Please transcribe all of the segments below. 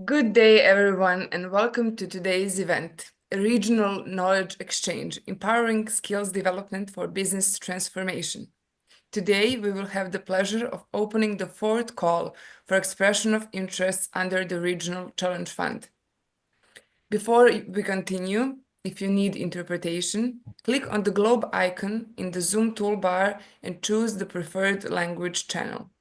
Good day, everyone, and welcome to today's event, a regional knowledge exchange, empowering skills development for business transformation. Today, we will have the pleasure of opening the fourth call for expression of interests under the Regional Challenge Fund. Before we continue, if you need interpretation, click on the globe icon in the Zoom toolbar and choose the preferred language channel.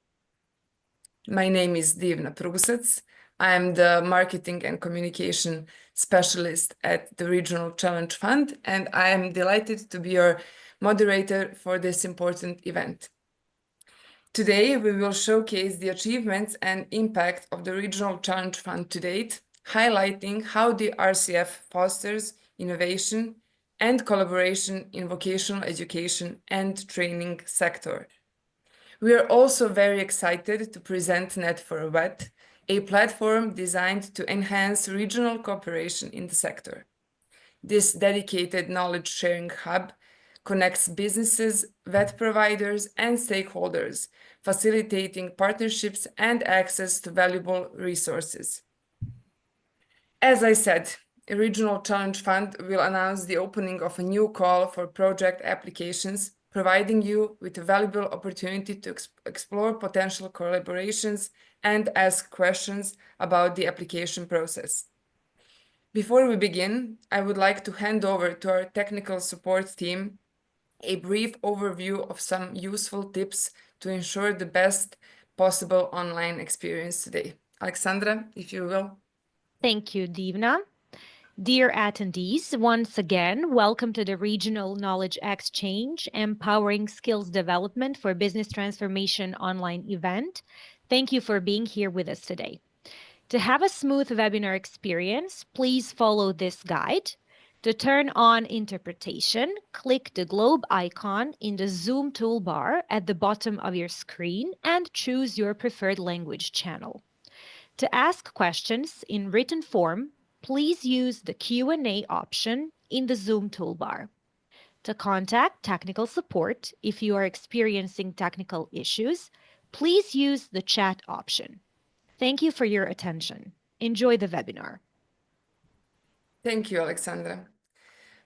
My name is 𝗥𝗲𝗴𝗶𝗶𝗴𝗏. I am the Marketing and Communication Specialist at the Regional Challenge Fund, and I am delighted to be your moderator for this important event. Today, we will showcase the achievements and impact of the Regional Challenge Fund to date, highlighting how the RCF fosters innovation and collaboration in vocational education and training sector. We are also very excited to present 𝗕𝗂𝗶𝗶𝗏𝗏, a platform designed to enhance regional cooperation in the sector. This dedicated knowledge-sharing hub connects businesses, vet providers, and stakeholders, facilitating partnerships and access to valuable resources. As I said, a Regional Challenge Fund will announce the opening of a new call for project applications, providing you with a valuable opportunity to explore potential collaborations and ask questions about the application process. Before we begin, I would like to hand over to our technical support team a brief overview of some useful tips to ensure the best possible online experience today. Alexandra, if you will. Thank you, Divna. Dear attendees, once again, welcome to the Regional Knowledge Exchange, Empowering Skills Development for Business Transformation online event. Thank you for being here with us today. To have a smooth webinar experience, please follow this guide. To turn on interpretation, click the globe icon in the Zoom toolbar at the bottom of your screen and choose your preferred language channel. To ask questions in written form, please use the Q&A option in the Zoom toolbar. To contact technical support if you are experiencing technical issues, please use the chat option. Thank you for your attention. Enjoy the webinar. Thank you, Alexandra.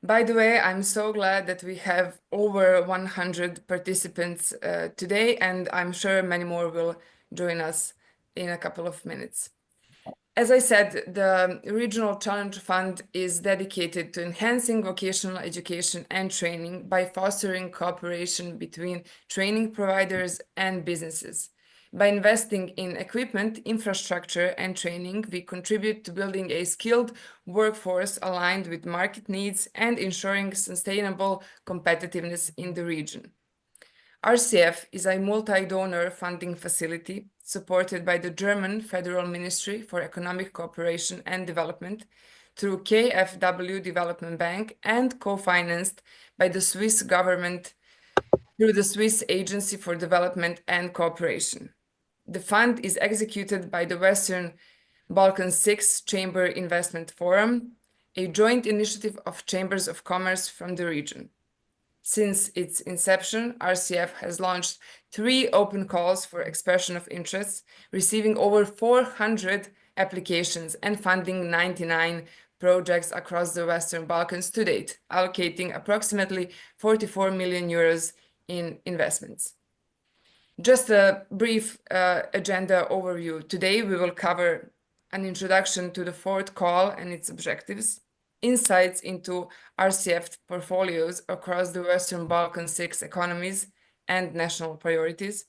By the way, I'm so glad that we have over 100 participants today, and I'm sure many more will join us in a couple of minutes. As I said, the Regional Challenge Fund is dedicated to enhancing vocational education and training by fostering cooperation between training providers and businesses. By investing in equipment, infrastructure, and training, we contribute to building a skilled workforce aligned with market needs and ensuring sustainable competitiveness in the region. RCF is a multi-donor funding facility supported by the German Federal Ministry for Economic Cooperation and Development through KfW Development Bank and co-financed by the Swiss government through the Swiss Agency for Development and Cooperation. The fund is executed by the Western Balkans 6 Chamber Investment Forum, a joint initiative of chambers of commerce from the region. Since its inception, RCF has launched 3 open calls for expression of interest, receiving over 400 applications and funding 99 projects across the Western Balkans to date, allocating approximately 44 million euros in investments. Just a brief agenda overview. Today, we will cover an introduction to the fourth call and its objectives, insights into RCF portfolios across the Western Balkan 6 economies and national priorities,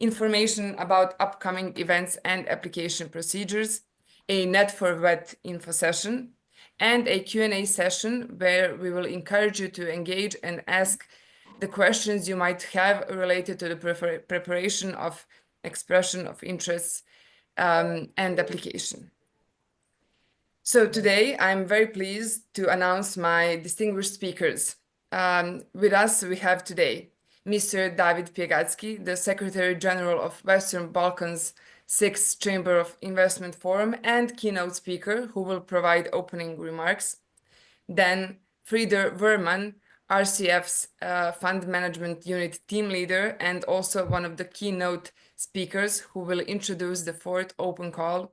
information about upcoming events and application procedures, a 𝗕𝗂𝗶𝗶𝗏𝗏 info session, and a Q&A session where we will encourage you to engage and ask the questions you might have related to the preparation of expression of interests and application. So today, I'm very pleased to announce my distinguished speakers. With us, we have today Mr. David 𝗕𝗂𝗴𝗏𝗏𝗏𝗏, the Secretary General of Western Balkans 6 Chamber of Investment Forum and keynote speaker, who will provide opening remarks. Then Frieder Wöhrmann, RCF's Fund Management Unit team leader and also one of the keynote speakers, who will introduce the fourth open call.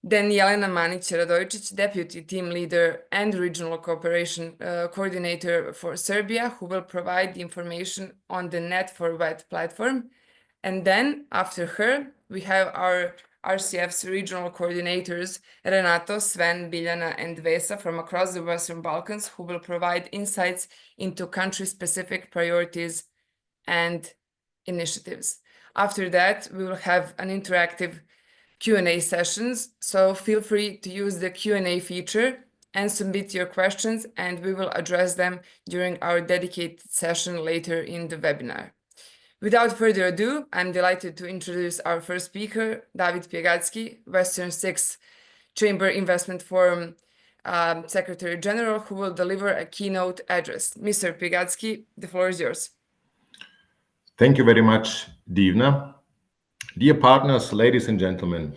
Then Jelena Manić-Radojčić, Deputy Team Leader and Regional Cooperation Coordinator for Serbia, who will provide the information on the 𝗕𝗂𝗏𝗏 platform. And then after her, we have our RCF's regional coordinators, Renato, Sven, Biljana, and Vesa from across the Western Balkans, who will provide insights into country-specific priorities and initiatives. After that, we will have an interactive Q&A sessions, so feel free to use the Q&A feature and submit your questions, and we will address them during our dedicated session later in the webinar. Without further ado, I'm delighted to introduce our first speaker, 𝗕𝗂𝗏𝗶𝗏𝗏, Western 6th Chamber Investment Forum Secretary General, who will deliver a keynote address. Mr. 𝗕𝗂𝗏𝗶𝗏𝗏, the floor is yours. Thank you very much, Divna. Dear partners, ladies and gentlemen,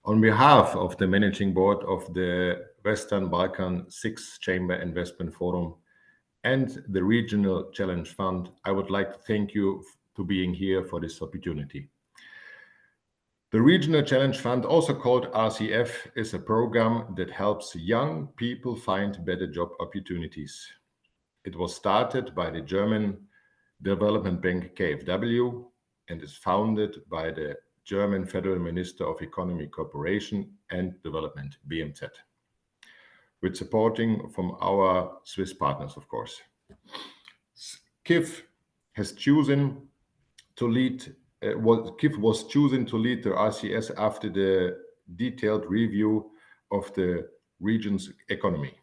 on behalf of the Managing Board of the Western Balkan 6th Chamber Investment Forum and the Regional Challenge Fund, I would like to thank you for being here for this opportunity. The Regional Challenge Fund, also called RCF, is a program that helps young people find better job opportunities. It was started by the German development bank KfW and is founded by the German Federal Minister of Economic Cooperation and Development, BMZ, with supporting from our Swiss partners, of course. KIF has chosen to lead, KIF was chosen to lead the RCS after the detailed review of the region's economy,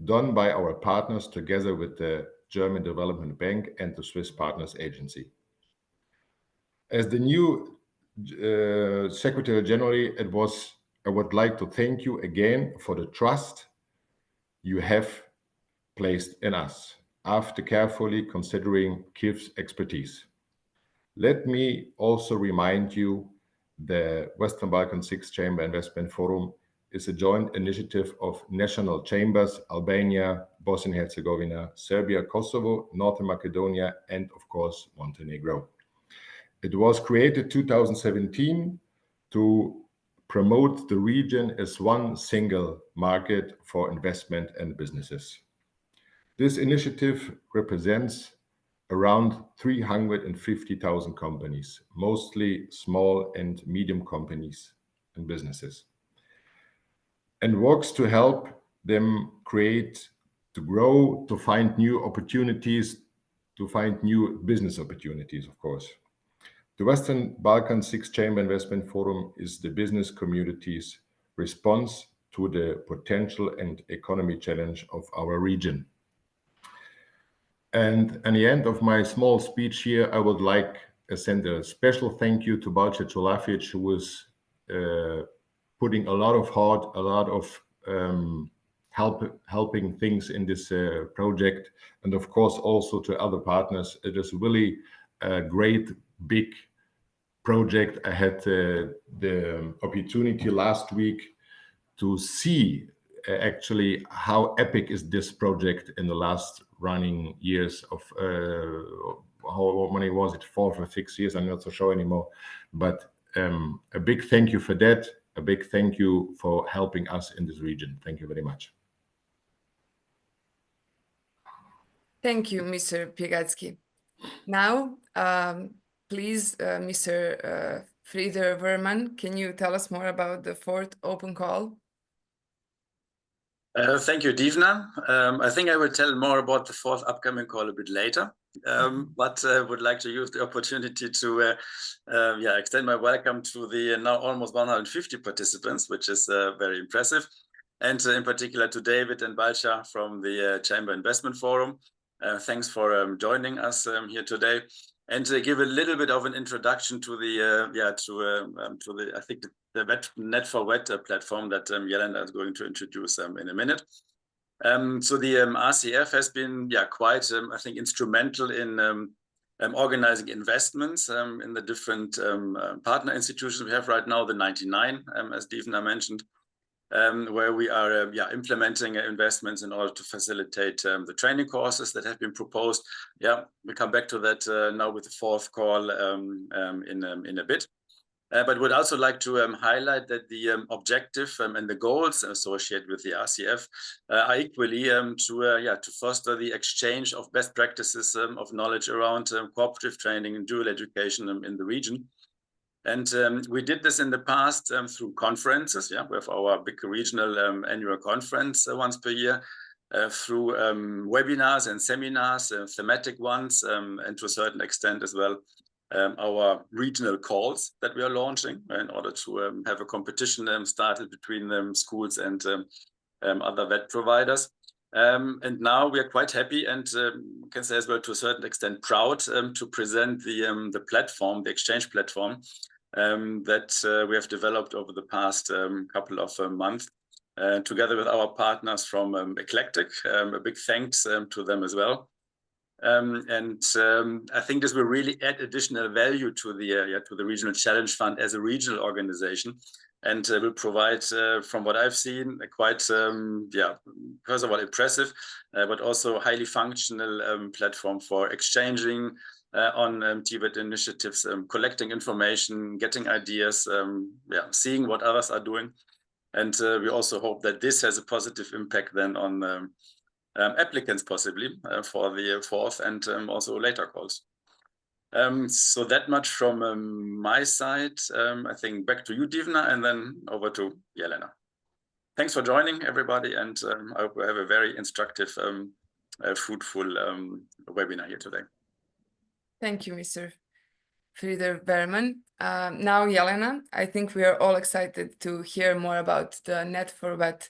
done by our partners together with the German Development Bank and the Swiss Partners Agency. As the new Secretary General, I would like to thank you again for the trust you have placed in us after carefully considering KIF's expertise. Let me also remind you the Western Balkan 6th Chamber Investment Forum is a joint initiative of national chambers, Albania, Bosnia and Herzegovina, Serbia, Kosovo, North Macedonia, and of course, Montenegro. It was created 2017 to promote the region as one single market for investment and businesses. This initiative represents around 350,000 companies, mostly small and medium companies and businesses, and works to help them create, to grow, to find new opportunities, to find new business opportunities, of course. The Western Balkan 6th Chamber Investment Forum is the business community's response to the potential and economy challenge of our region. And at the end of my small speech here, I would like to send a special thank you to 𝗕𝗂𝗏𝗏𝗏𝗏, who was putting a lot of heart, a lot of helping things in this project, and of course also to other partners. It is really a great big project. I had the opportunity last week to see actually how epic is this project in the last running years of how many was it, 4 or 6 years, I'm not so sure anymore, but a big thank you for that. A big thank you for helping us in this region. Thank you very much. Thank you, Mr. 𝗕𝗂𝗏𝗶𝗏𝗏. Now, please, Mr. Frieder Werman, can you tell us more about the 4th open call? Thank you, Divna. I think I will tell more about the 4th upcoming call a bit later, but I would like to use the opportunity to extend my welcome to the now almost 150 participants, which is very impressive, and in particular to David and Balcha from the Chamber Investment Forum. Thanks for joining us here today, and to give a little bit of an introduction to the I think the 𝗕𝗂𝗏𝗏𝗏𝗏 platform that Jelena is going to introduce in a minute. So the RCF has been quite I think instrumental in organizing investments in the different partner institutions we have right now, the 99 as Divna mentioned, where we are implementing investments in order to facilitate the training courses that have been proposed. We come back to that now with the 4th call in a bit. But would also like to highlight that the objective and the goals associated with the RCF are equally to foster the exchange of best practices of knowledge around cooperative training and dual education in the region. And we did this in the past through conferences. We have our big regional annual conference once per year, through webinars and seminars, thematic ones, and to a certain extent as well, our regional calls that we are launching in order to have a competition started between schools and other vet providers. And now we are quite happy and can say as well to a certain extent proud to present the platform, the exchange platform that we have developed over the past couple of months together with our partners from 𝗥𝗲𝗴𝗶. A big thanks to them as well. And I think this will really add additional value to the Regional Challenge Fund as a regional organization, and will provide, from what I've seen, a quite, first of all, impressive, but also highly functional platform for exchanging on TVET initiatives, collecting information, getting ideas, seeing what others are doing. And we also hope that this has a positive impact then on applicants possibly for the fourth and also later calls. So that much from my side. I think back to you, Divna, and then over to Jelena. Thanks for joining, everybody, and I hope we have a very instructive, fruitful webinar here today. Thank you, Mr. 𝗕𝗂𝗴𝗏. Now, Jelena, I think we are all excited to hear more about the Net4Vet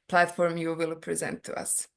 platform you will present to us.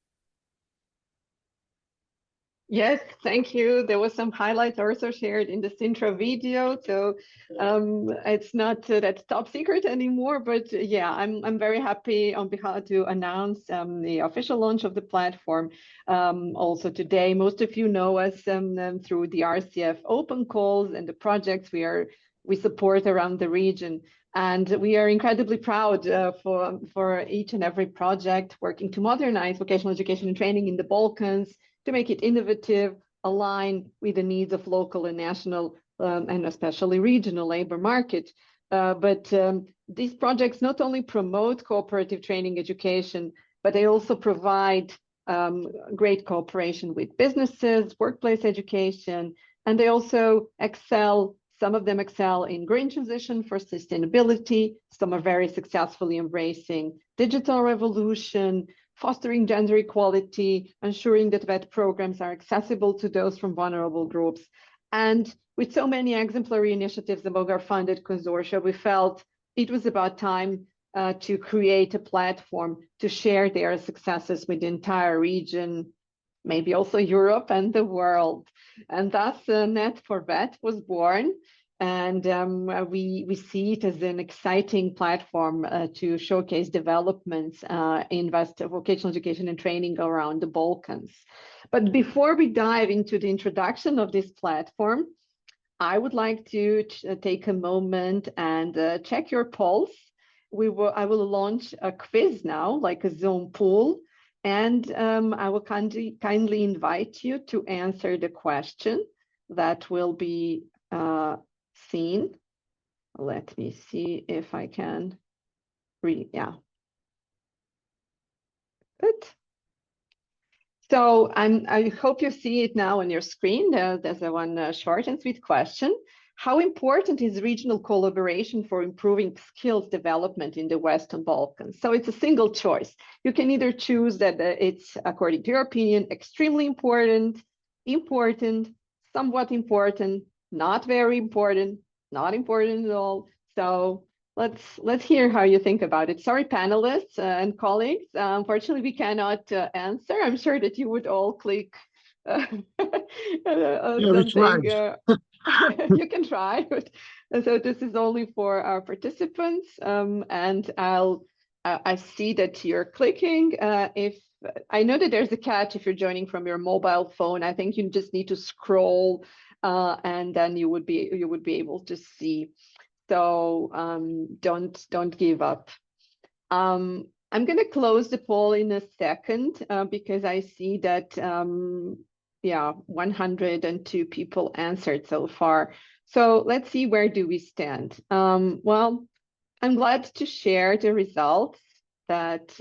Yes, thank you. There was some highlights also shared in the intro video, so it's not that top secret anymore. But yeah, I'm very happy on behalf to announce the official launch of the platform. Also today, most of you know us through the RCF open calls and the projects we support around the region. And we are incredibly proud for each and every project working to modernize vocational education and training in the Balkans, to make it innovative, align with the needs of local and national and especially regional labor market. But these projects not only promote cooperative training education, but they also provide great cooperation with businesses, workplace education, and they also excel. Some of them excel in green transition for sustainability. Some are very successfully embracing digital revolution, fostering gender equality, ensuring that vet programs are accessible to those from vulnerable groups. And with so many exemplary initiatives among our funded consortia, we felt it was about time to create a platform to share their successes with the entire region, maybe also Europe and the world. And thus Net4Vet was born. And we see it as an exciting platform to showcase developments in vocational education and training around the Balkans. But before we dive into the introduction of this platform, I would like to take a moment and check your pulse. I will launch a quiz now, like a Zoom poll, and I will kindly invite you to answer the question that will be seen. Let me see if I can read. Yeah. Good. So I hope you see it now on your screen. There's one short and sweet question. How important is regional collaboration for improving skills development in the Western Balkans? So it's a single choice. You can either choose that it's, according to your opinion, extremely important, important, somewhat important, not very important, not important at all. So let's hear how you think about it. Sorry, panelists and colleagues. Unfortunately, we cannot answer. I'm sure that you would all click something. You can try. But, so this is only for our participants. And I see that you're clicking. If I know that there's a catch if you're joining from your mobile phone. I think you just need to scroll. And then you would be able to see. So don't give up. I'm going to close the poll in a second because I see that 102 people answered so far. So let's see, where do we stand? Well, I'm glad to share the results that,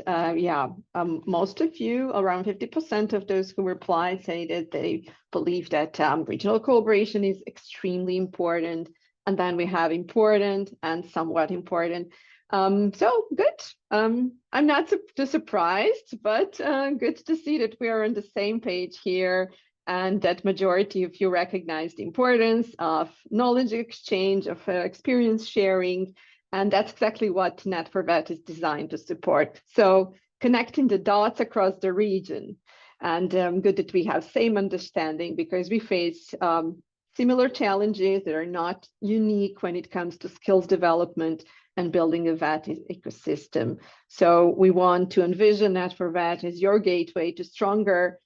most of you, around 50% of those who replied, say that they believe that regional cooperation is extremely important. And then we have important and somewhat important. So good. I'm not too surprised, but good to see that we are on the same page here, and that majority of you recognize the importance of knowledge exchange, of experience sharing. And that's exactly what 𝗕𝗏𝗴𝗏 is designed to support. So connecting the dots across the region. And good that we have same understanding, because we face similar challenges that are not unique when it comes to skills development and building a 𝗏 ecosystem. So we want to envision 𝗕𝗏𝗴𝗏 as your gateway to stronger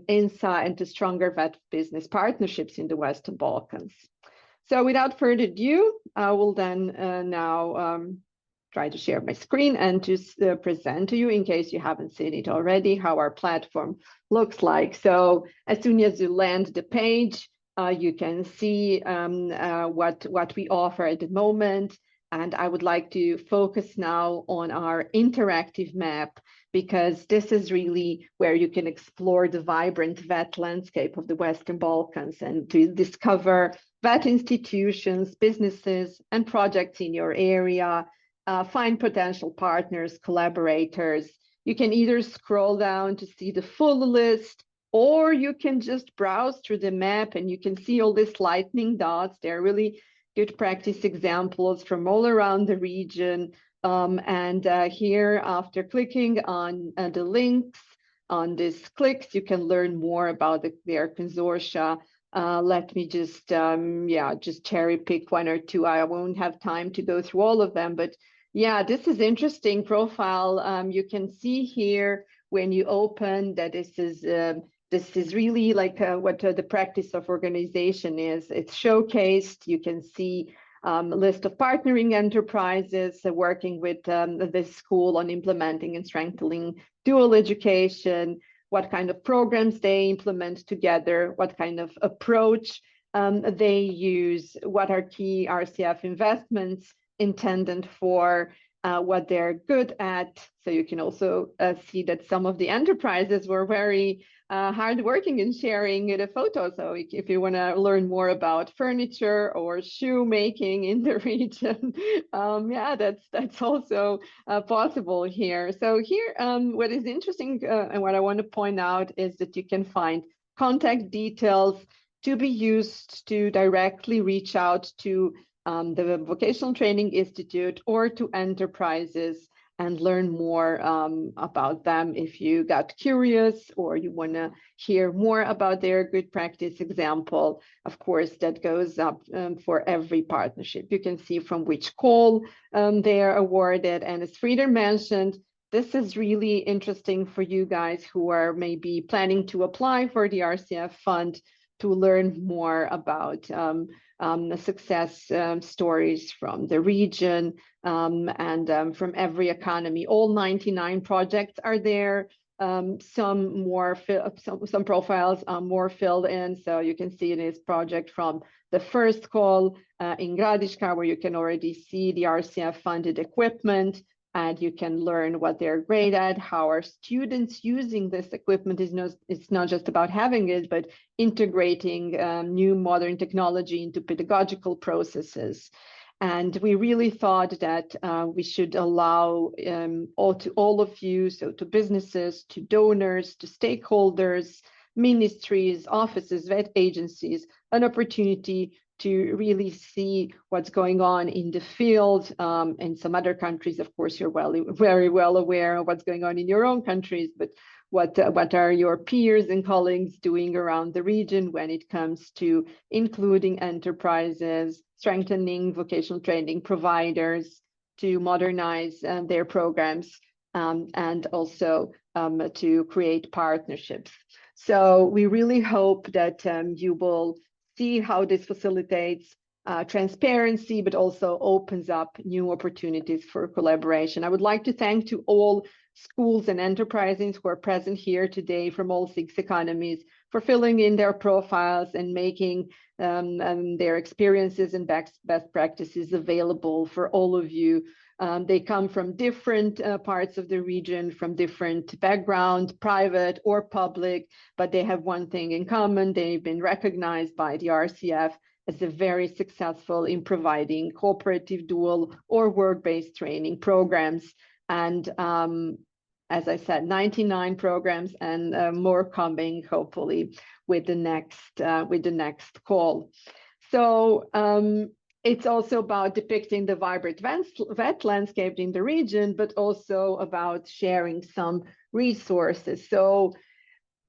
insight and to stronger 𝗏 business partnerships in the Western Balkans. So without further ado, I will then now try to share my screen and just present to you, in case you haven't seen it already, how our platform looks like. So as soon as you land the page, you can see what we offer at the moment. And I would like to focus now on our interactive map, because this is really where you can explore the vibrant 𝗏 landscape of the Western Balkans and to discover 𝗏 institutions, businesses, and projects in your area, find potential partners, collaborators. You can either scroll down to see the full list, or you can just browse through the map and you can see all these lightning dots. They're really good practice examples from all around the region. Here, after clicking on the links on these clicks, you can learn more about their consortia. Let me just cherry pick one or two. I won't have time to go through all of them, but yeah, this is interesting profile. You can see here when you open that this is really like what the practice of organization is. It's showcased. You can see a list of partnering enterprises working with this school on implementing and strengthening dual education, what kind of programs they implement together, what kind of approach they use, what are key RCF investments intended for, what they're good at. So you can also see that some of the enterprises were very hardworking in sharing the photos. So if you want to learn more about furniture or shoe making in the region, that's also possible here. So here, what is interesting and what I want to point out is that you can find contact details to be used to directly reach out to the Vocational Training Institute or to enterprises and learn more about them if you got curious or you want to hear more about their good practice example. Of course, that goes up for every partnership. You can see from which call they are awarded. And as Frieder mentioned, this is really interesting for you guys who are maybe planning to apply for the RCF fund to learn more about the success stories from the region and from every economy. All 99 projects are there. Some profiles are more filled in. So you can see this project from the first call in 𝗥𝗏𝗴𝗏, where you can already see the RCF funded equipment, and you can learn what they're great at, how are students using this equipment. It's not just about having it, but integrating new modern technology into pedagogical processes. And we really thought that we should allow all of you, so to businesses, to donors, to stakeholders, ministries, offices, vet agencies, an opportunity to really see what's going on in the field. In some other countries, of course, you're very well aware of what's going on in your own countries, but what are your peers and colleagues doing around the region when it comes to including enterprises, strengthening vocational training providers to modernize their programs, and also to create partnerships. So we really hope that you will see how this facilitates transparency, but also opens up new opportunities for collaboration. I would like to thank to all schools and enterprises who are present here today from all 6 economies for filling in their profiles and making their experiences and best practices available for all of you. They come from different parts of the region, from different background, private or public, but they have one thing in common. They've been recognized by the RCF as a very successful in providing cooperative, dual, or work-based training programs. And as I said, 99 programs and more coming, hopefully, with the next call. So it's also about depicting the vibrant vet landscape in the region, but also about sharing some resources. So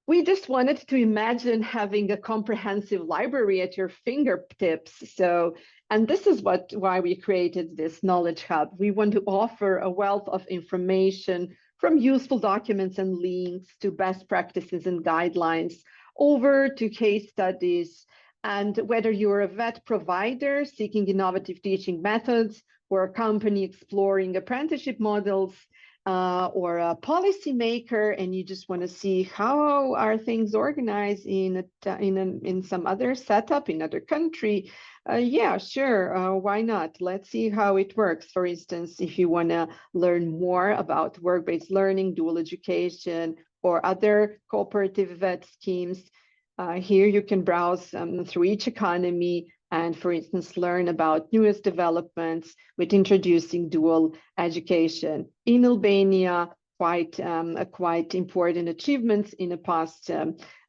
we just wanted to imagine having a comprehensive library at your fingertips. So, and this is why we created this Knowledge Hub. We want to offer a wealth of information, from useful documents and links to best practices and guidelines, over to case studies. And whether you're a vet provider seeking innovative teaching methods, or a company exploring apprenticeship models, or a policymaker, and you just want to see how are things organized in some other setup in other country, yeah, sure, why not? Let's see how it works. For instance, if you want to learn more about work-based learning, dual education, or other cooperative vet schemes, here you can browse through '2𝗏𝗏𝗏𝗏, and, for instance, learn about newest developments with introducing dual education in Albania. Quite important achievements in the past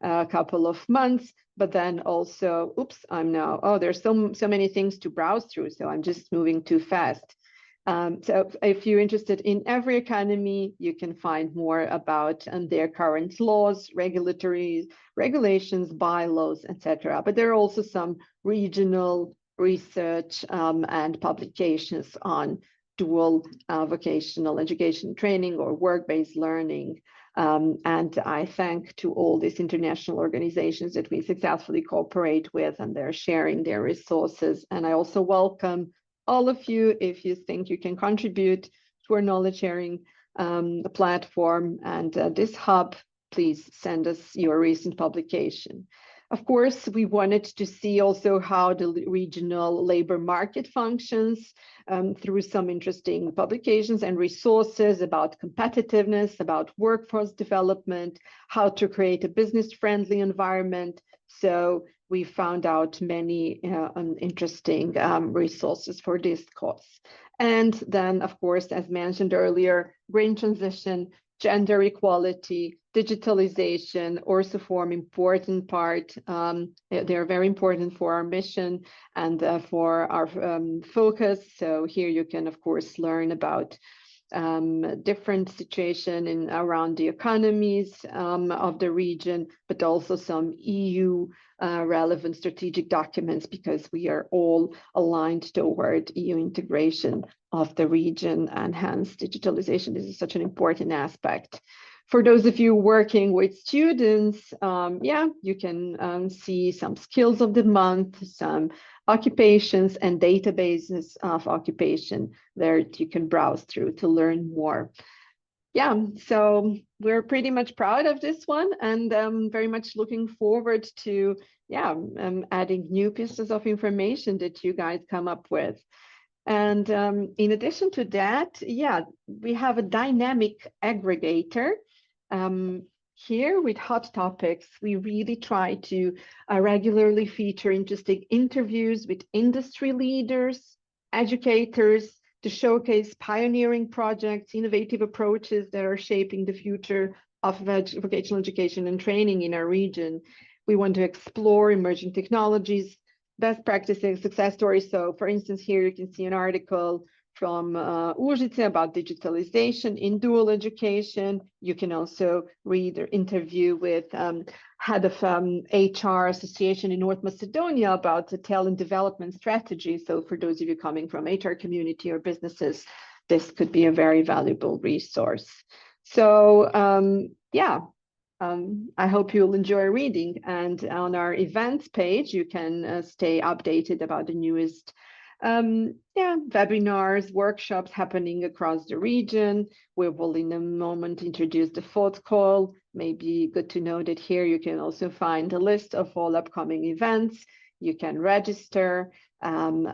couple of months. But then also, oops, there's so many things to browse through, so I'm just moving too fast. So if you're interested in every academy, you can find more about their current laws, regulations, bylaws, etc. But there are also some regional research and publications on dual vocational education training or work-based learning. And I thank to all these international organizations that we successfully cooperate with, and they're sharing their resources. And I also welcome all of you, if you think you can contribute to our knowledge sharing platform and this hub, please send us your recent publication. Of course, we wanted to see also how the regional labor market functions through some interesting publications and resources about competitiveness, about workforce development, how to create a business-friendly environment. So we found out many interesting resources for this course. And then, of course, as mentioned earlier, green transition, gender equality, digitalization also form important part. They're very important for our mission and for our focus. So here you can, of course, learn about different situation around the economies of the region, but also some EU relevant strategic documents, because we are all aligned toward EU integration of the region, and hence digitalization. This is such an important aspect. For those of you working with students, yeah, you can see some skills of the month, some occupations and databases of occupation there you can browse through to learn more. Yeah, so we're pretty much proud of this one, and very much looking forward to adding new pieces of information that you guys come up with. And in addition to that, yeah, we have a dynamic aggregator. Here with Hot Topics, we really try to regularly feature interesting interviews with industry leaders, educators, to showcase pioneering projects, innovative approaches that are shaping the future of vocational education and training in our region. We want to explore emerging technologies, best practices, success stories. So for instance, here you can see an article from 𝗥𝗏𝗴𝗶 about digitalization in dual education. You can also read or interview with head of HR association in North Macedonia about the talent development strategy. So for those of you coming from HR community or businesses, this could be a very valuable resource. So I hope you'll enjoy reading. And on our events page, you can stay updated about the newest Yeah, webinars, workshops happening across the region. We will in a moment introduce the fourth call. Maybe good to know that here you can also find a list of all upcoming events. You can register, and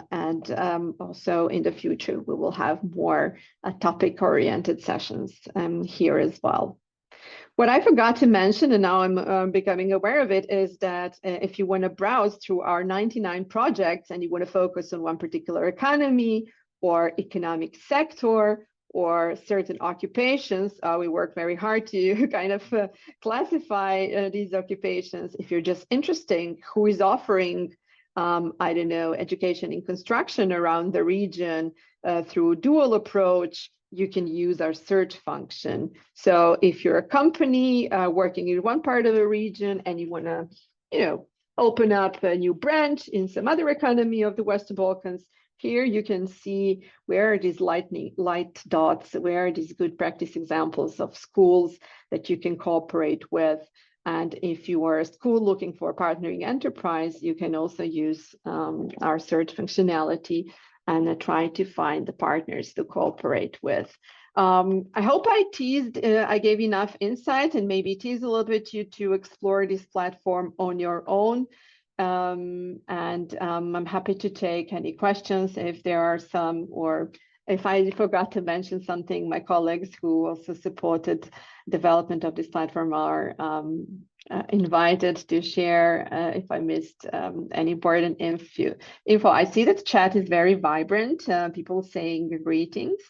also in the future, we will have more topic-oriented sessions here as well. What I forgot to mention, and now I'm becoming aware of it, is that if you want to browse through our 99 projects and you want to focus on one particular economy or economic sector or certain occupations, we work very hard to kind of classify these occupations. If you're just interested, who is offering, I don't know, education in construction around the region through dual approach, you can use our search function. So if you're a company working in one part of the region and you want to, open up a new branch in some other economy of the Western Balkans, here you can see where are these light dots, where are these good practice examples of schools that you can cooperate with. And if you are a school looking for a partnering enterprise, you can also use our search functionality and try to find the partners to cooperate with. I hope I gave enough insight and maybe teased a little bit you to explore this platform on your own. I'm happy to take any questions if there are some, or if I forgot to mention something, my colleagues who also supported development of this platform are invited to share if I missed any important info. I see that the chat is very vibrant, people saying greetings,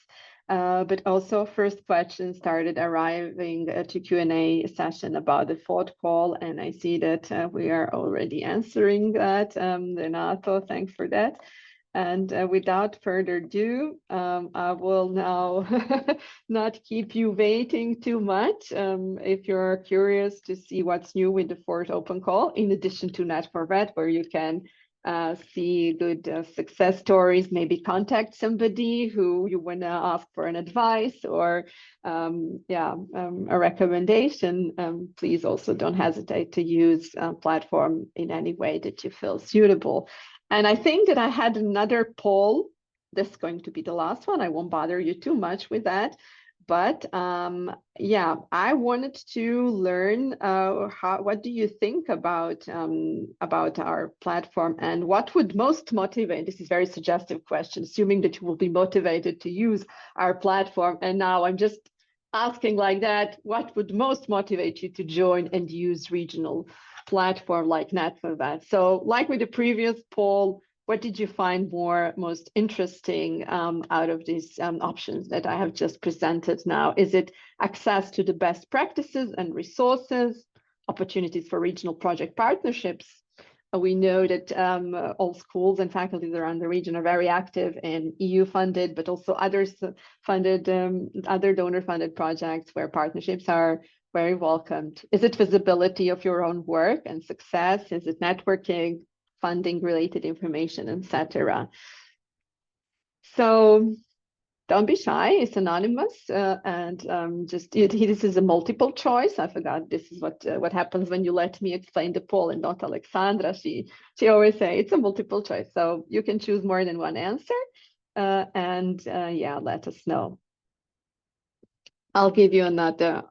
but also first questions started arriving to Q&A session about the fourth call, and I see that we are already answering that. Renato, thanks for that. And without further ado, I will now not keep you waiting too much. If you're curious to see what's new with the fourth open call, in addition to Net4Vet, where you can see good success stories, maybe contact somebody who you want to ask for an advice or a recommendation, please also don't hesitate to use a platform in any way that you feel suitable. And I think that I had another poll. This is going to be the last one. I won't bother you too much with that. But I wanted to learn what do you think about our platform, and what would most motivate? This is a very suggestive question, assuming that you will be motivated to use our platform. And now I'm just asking like that, what would most motivate you to join and use regional platform like Net4Vet? So like with the previous poll, what did you find most interesting out of these options that I have just presented now? Is it access to the best practices and resources, opportunities for regional project partnerships? We know that all schools and faculties around the region are very active in EU-funded, but also others funded, other donor-funded projects where partnerships are very welcomed. Is it visibility of your own work and success? Is it networking, funding related information, etc.? So don't be shy, it's anonymous, this is a multiple choice. I forgot this is what happens when you let me explain the poll and not Alexandra. She always say it's a multiple choice, so you can choose more than one answer, let us know. I'll give you another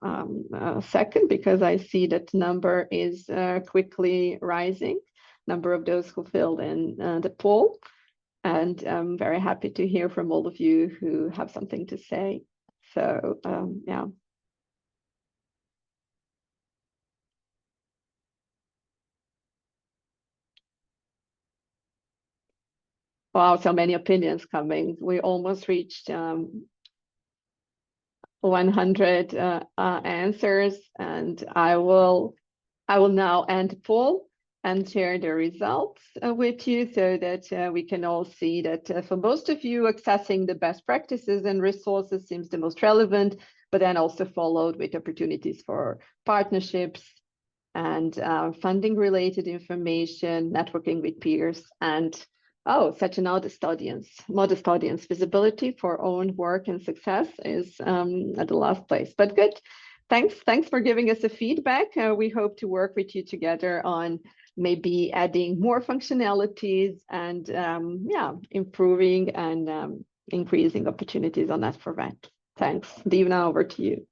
second because I see that number is quickly rising, number of those who filled in the poll. And I'm very happy to hear from all of you who have something to say. So, Wow, so many opinions coming. We almost reached 100 answers, and I will now end the poll and share the results with you so that we can all see that for most of you, accessing the best practices and resources seems the most relevant, but then also followed with opportunities for partnerships and funding related information, networking with peers, and such a modest audience. Visibility for own work and success is at the last place, but good. Thanks for giving us a feedback. We hope to work with you together on maybe adding more functionalities and yeah, improving and increasing opportunities on Net4Vet. Thanks. Divna, over to you.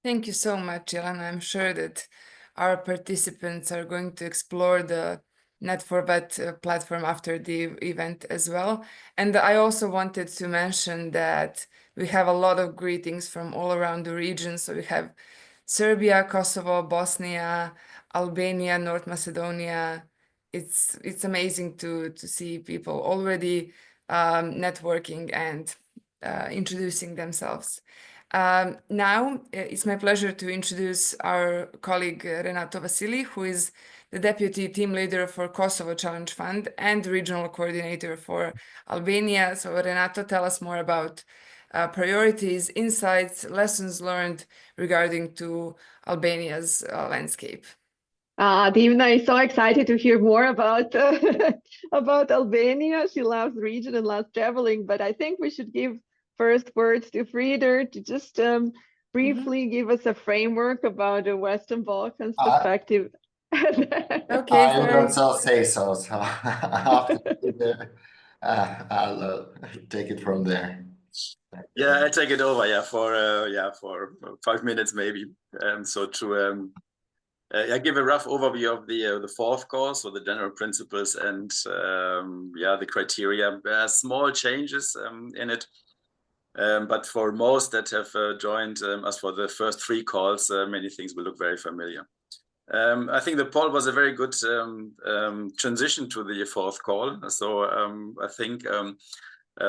Thank you so much, Jelena. I'm sure that our participants are going to explore the Net4Vet platform after the event as well. And I also wanted to mention that we have a lot of greetings from all around the region. So we have Serbia, Kosovo, Bosnia, Albania, North Macedonia. It's amazing to see people already networking and introducing themselves. Now it's my pleasure to introduce our colleague Renato Vasili, who is the Deputy Team Leader for Kosovo Challenge Fund and Regional Coordinator for Albania. So Renato, tell us more about priorities, insights, lessons learned regarding to Albania's landscape. Divna is so excited to hear more about about Albania. She loves the region and loves traveling, but I think we should give first words to Frieder to just briefly give us a framework about the Western Balkans perspective. Okay, I would also say so. So I'll take it from there. Yeah, I take it over. Yeah, for 5 minutes maybe. So to I give a rough overview of the fourth call, so the general principles and the criteria. There are small changes in it. But for most that have joined us for the first 3 calls, many things will look very familiar. I think the poll was a very good transition to the fourth call. So I think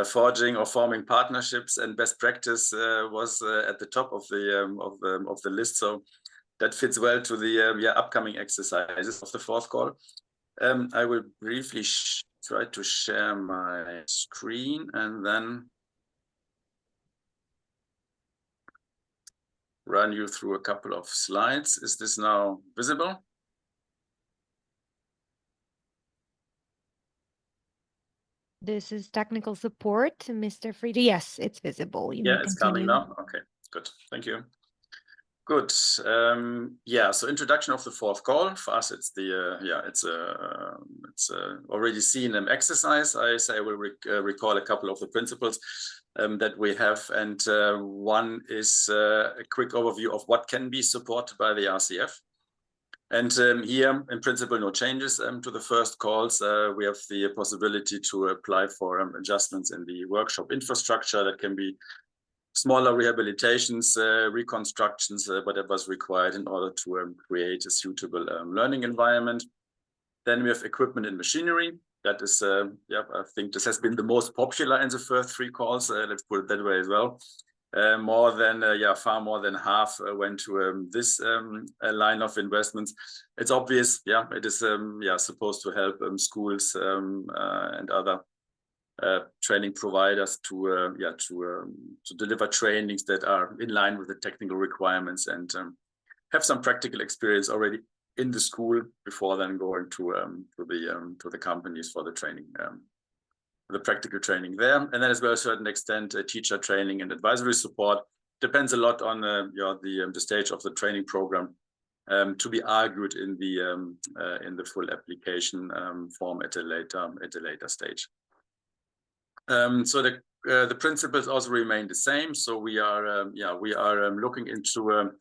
forging or forming partnerships and best practice was at the top of the list. So that fits well to the upcoming exercises of the fourth call. I will briefly try to share my screen and then run you through a couple of slides. Is this now visible? This is technical support, Mr. Frieder. Yes, it's visible. You Yeah, it's coming now. Okay, good. Thank you. Good. So introduction of the fourth call. For us, it's it's already seen an exercise. I say I will recall a couple of the principles that we have, and one is a quick overview of what can be supported by the RCF. And here, in principle, no changes to the first calls. We have the possibility to apply for adjustments in the workshop infrastructure. That can be smaller rehabilitations, reconstructions, whatever's required in order to create a suitable learning environment. Then we have equipment and machinery. That is, I think this has been the most popular in the first 3 calls. Let's put it that way as well. More than, far more than half went to this line of investments. It's obvious, it is, supposed to help schools and other training providers to deliver trainings that are in line with the technical requirements and have some practical experience already in the school before then going to the companies for the training, the practical training there. And then as well, a certain extent, teacher training and advisory support. Depends a lot on the stage of the training program, to be argued in the full application form at a later stage. So the principles also remain the same. So we are looking into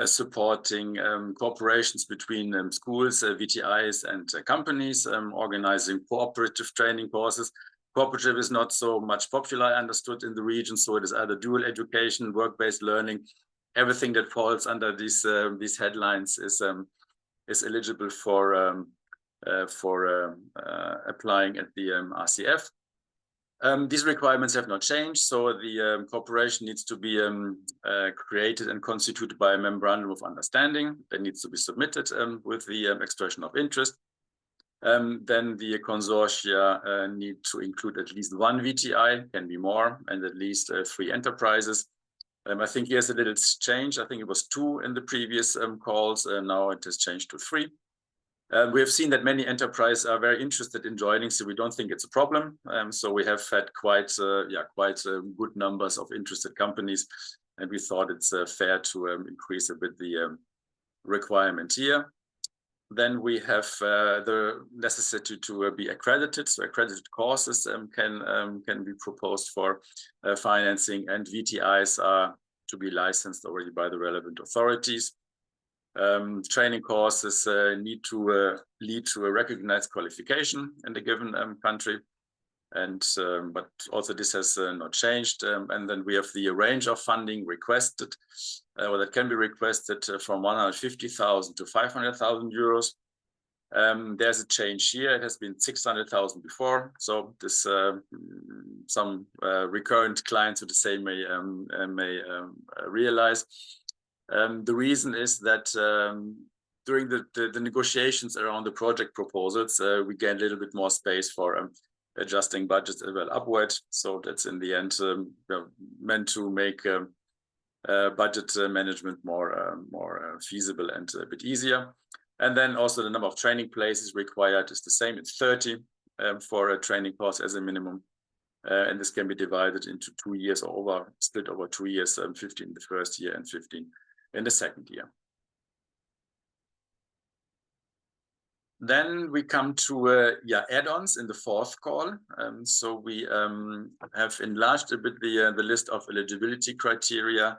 supporting cooperations between schools, VTIs, and companies, organizing cooperative training courses. Cooperative is not so much popular, understood in the region, so it is either dual education, work-based learning. Everything that falls under these headlines is eligible for applying at the RCF. These requirements have not changed, so the cooperation needs to be created and constituted by a memorandum of understanding that needs to be submitted with the expression of interest. Then the consortia need to include at least 1 VTI, can be more, and at least 3 enterprises. I think here's a little change. I think it was 2 in the previous calls, and now it has changed to 3. We have seen that many enterprises are very interested in joining, so we don't think it's a problem. So we have had quite good numbers of interested companies, and we thought it's fair to increase a bit the requirement here. Then we have the necessity to be accredited. So accredited courses can be proposed for financing, and VTIs are to be licensed already by the relevant authorities. Training courses need to lead to a recognized qualification in a given country. And but also this has not changed. And then we have the range of funding requested, or that can be requested from 150,000 to 500,000 euros. There's a change here. It has been 600,000 before. So this some recurrent clients who the same may realize. The reason is that during the negotiations around the project proposals, we gain a little bit more space for adjusting budgets as well upward. So that's in the end meant to make budget management more feasible and a bit easier. And then also the number of training places required is the same. It's 30 for a training course as a minimum. And this can be divided into 2 years or split over 2 years, 15 in the first year and 15 in the second year. Then we come to add-ons in the fourth call. So we have enlarged a bit the list of eligibility criteria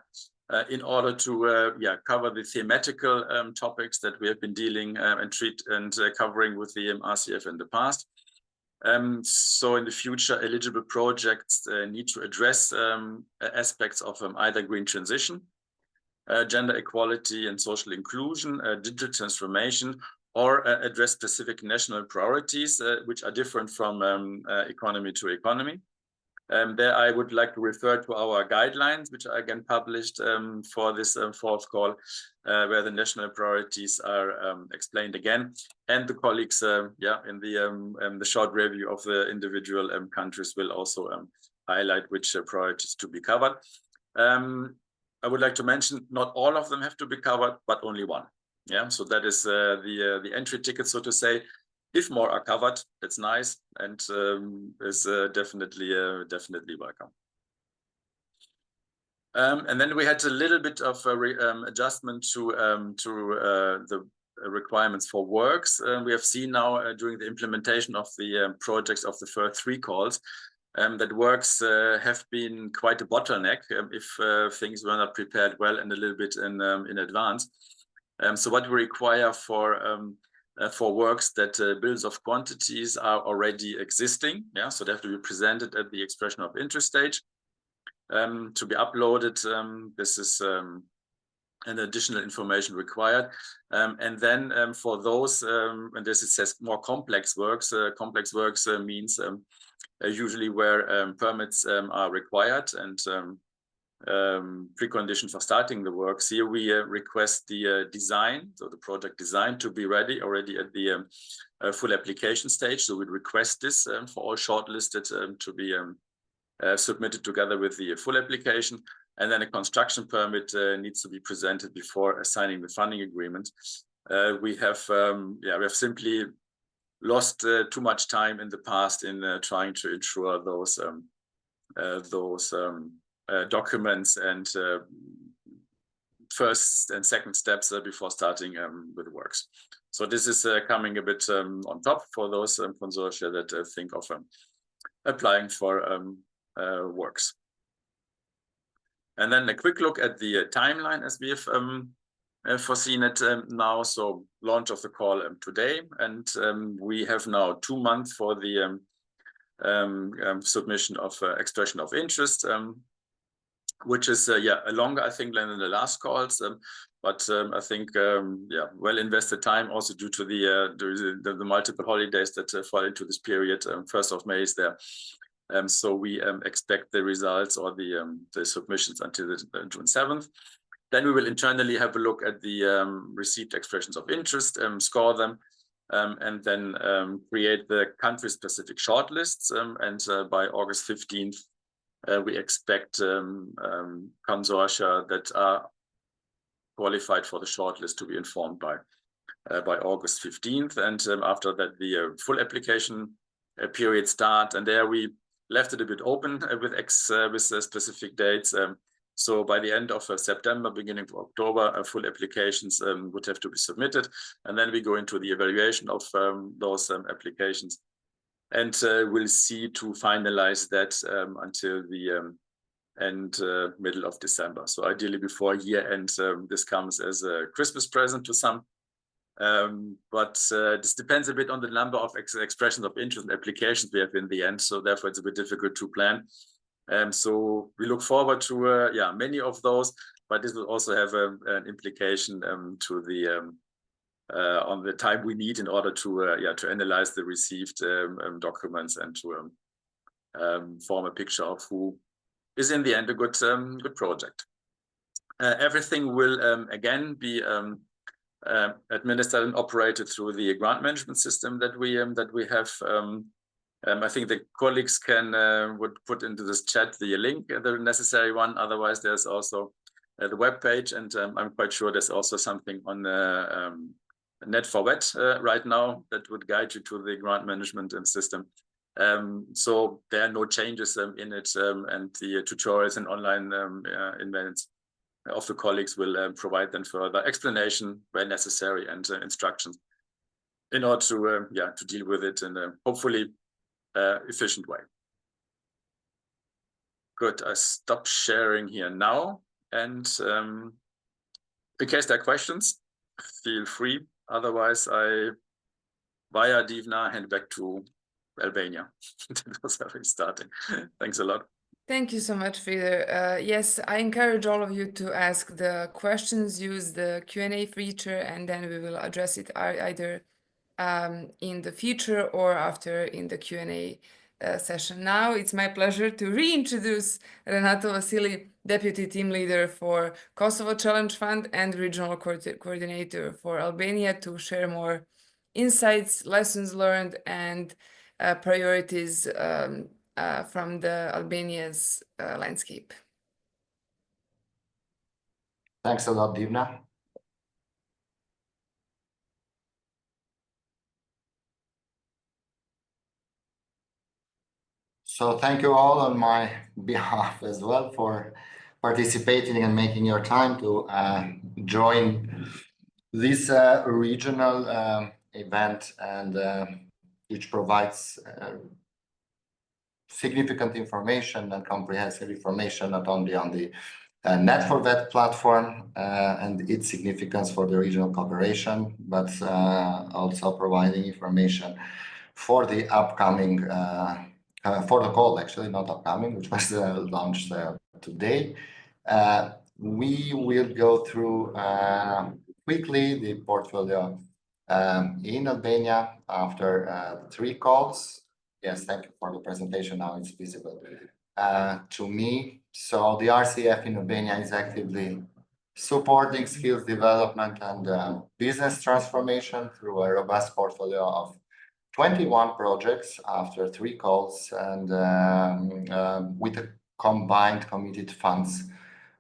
in order to cover the thematical topics that we have been dealing and covering with the RCF in the past. So in the future, eligible projects need to address aspects of either green transition, gender equality and social inclusion, digital transformation, or address specific national priorities, which are different from economy to economy. There I would like to refer to our guidelines, which are again published for this fourth call, where the national priorities are explained again, and the colleagues, in the short review of the individual countries will also highlight which priorities to be covered. I would like to mention not all of them have to be covered, but only one. Yeah, so that is the entry ticket, so to say. If more are covered, that's nice, and is definitely welcome. And then we had a little bit of adjustment to the requirements for works. We have seen now during the implementation of the projects of the first 3 calls that works have been quite a bottleneck if things were not prepared well and a little bit in advance. So what we require for works that bills of quantities are already existing, so they have to be presented at the expression of interest stage to be uploaded. This is an additional information required, and then for those, and this it says more complex works. Complex works means usually where permits are required and precondition for starting the works. Here we request the design, so the project design, to be ready already at the full application stage. So we request this for all shortlisted to be submitted together with the full application, and then a construction permit needs to be presented before signing the funding agreement. We have simply lost too much time in the past in trying to ensure those documents and first and second steps before starting with works. So this is coming a bit on top for those consortia that think of applying for works. And then a quick look at the timeline as we have foreseen it now. So launch of the call today, and we have now 2 months for the submission of expression of interest, which is longer, I think, than in the last calls, but I think well invested time, also due to the multiple holidays that fall into this period. 1st of May is there, so we expect the results or the submissions until June 7th. Then we will internally have a look at the received expressions of interest, score them, and then create the country-specific shortlists, and by August 15th. We expect consortia that are qualified for the shortlist to be informed by August 15th, and after that the full application period start. And there we left it a bit open with specific dates. So by the end of September, beginning of October, full applications would have to be submitted. And then we go into the evaluation of those applications. And we'll see to finalize that until the middle of December. So ideally before year end, this comes as a Christmas present to some. But this depends a bit on the number of expressions of interest and applications we have in the end. So therefore, it's a bit difficult to plan. So we look forward to many of those, but this will also have an implication to the on the time we need in order to analyze the received documents and to form a picture of who is in the end a good project. Everything will again be administered and operated through the grant management system that we have. I think the colleagues would put into this chat the link, the necessary one. Otherwise, there's also the web page, and I'm quite sure there's also something on the 𝗕𝗂𝗴𝗏 right now that would guide you to the grant management system. So there are no changes in it, and the tutorials and online events of the colleagues will provide then further explanation where necessary and instructions in order to deal with it in a hopefully efficient way. Good. I stop sharing here now, and in case there are questions, feel free. Otherwise, I via Divna hand back to Albania. That was how we're starting. Thanks a lot. Thank you so much, Frieder. Yes, I encourage all of you to ask the questions, use the Q&A feature, and then we will address it either in the future or after in the Q&A session. Now it's my pleasure to reintroduce Renato Vasili, Deputy Team Leader for Kosovo Challenge Fund and Regional Coordinator for Albania, to share more insights, lessons learned, and priorities from the Albania's landscape. Thanks a lot, Divna. So thank you all on my behalf as well for participating and making your time to join this regional event, and which provides significant information and comprehensive information, not only on the 𝗕𝗂𝗴𝗏 platform and its significance for the regional cooperation, but also providing information for the upcoming for the call, actually, not upcoming, which was launched today. We will go through quickly the portfolio in Albania after 3 calls. Yes, thank you for the presentation. Now it's visible to me. So the RCF in Albania is actively supporting skills development and business transformation through a robust portfolio of 21 projects after 3 calls, and with a combined committed funds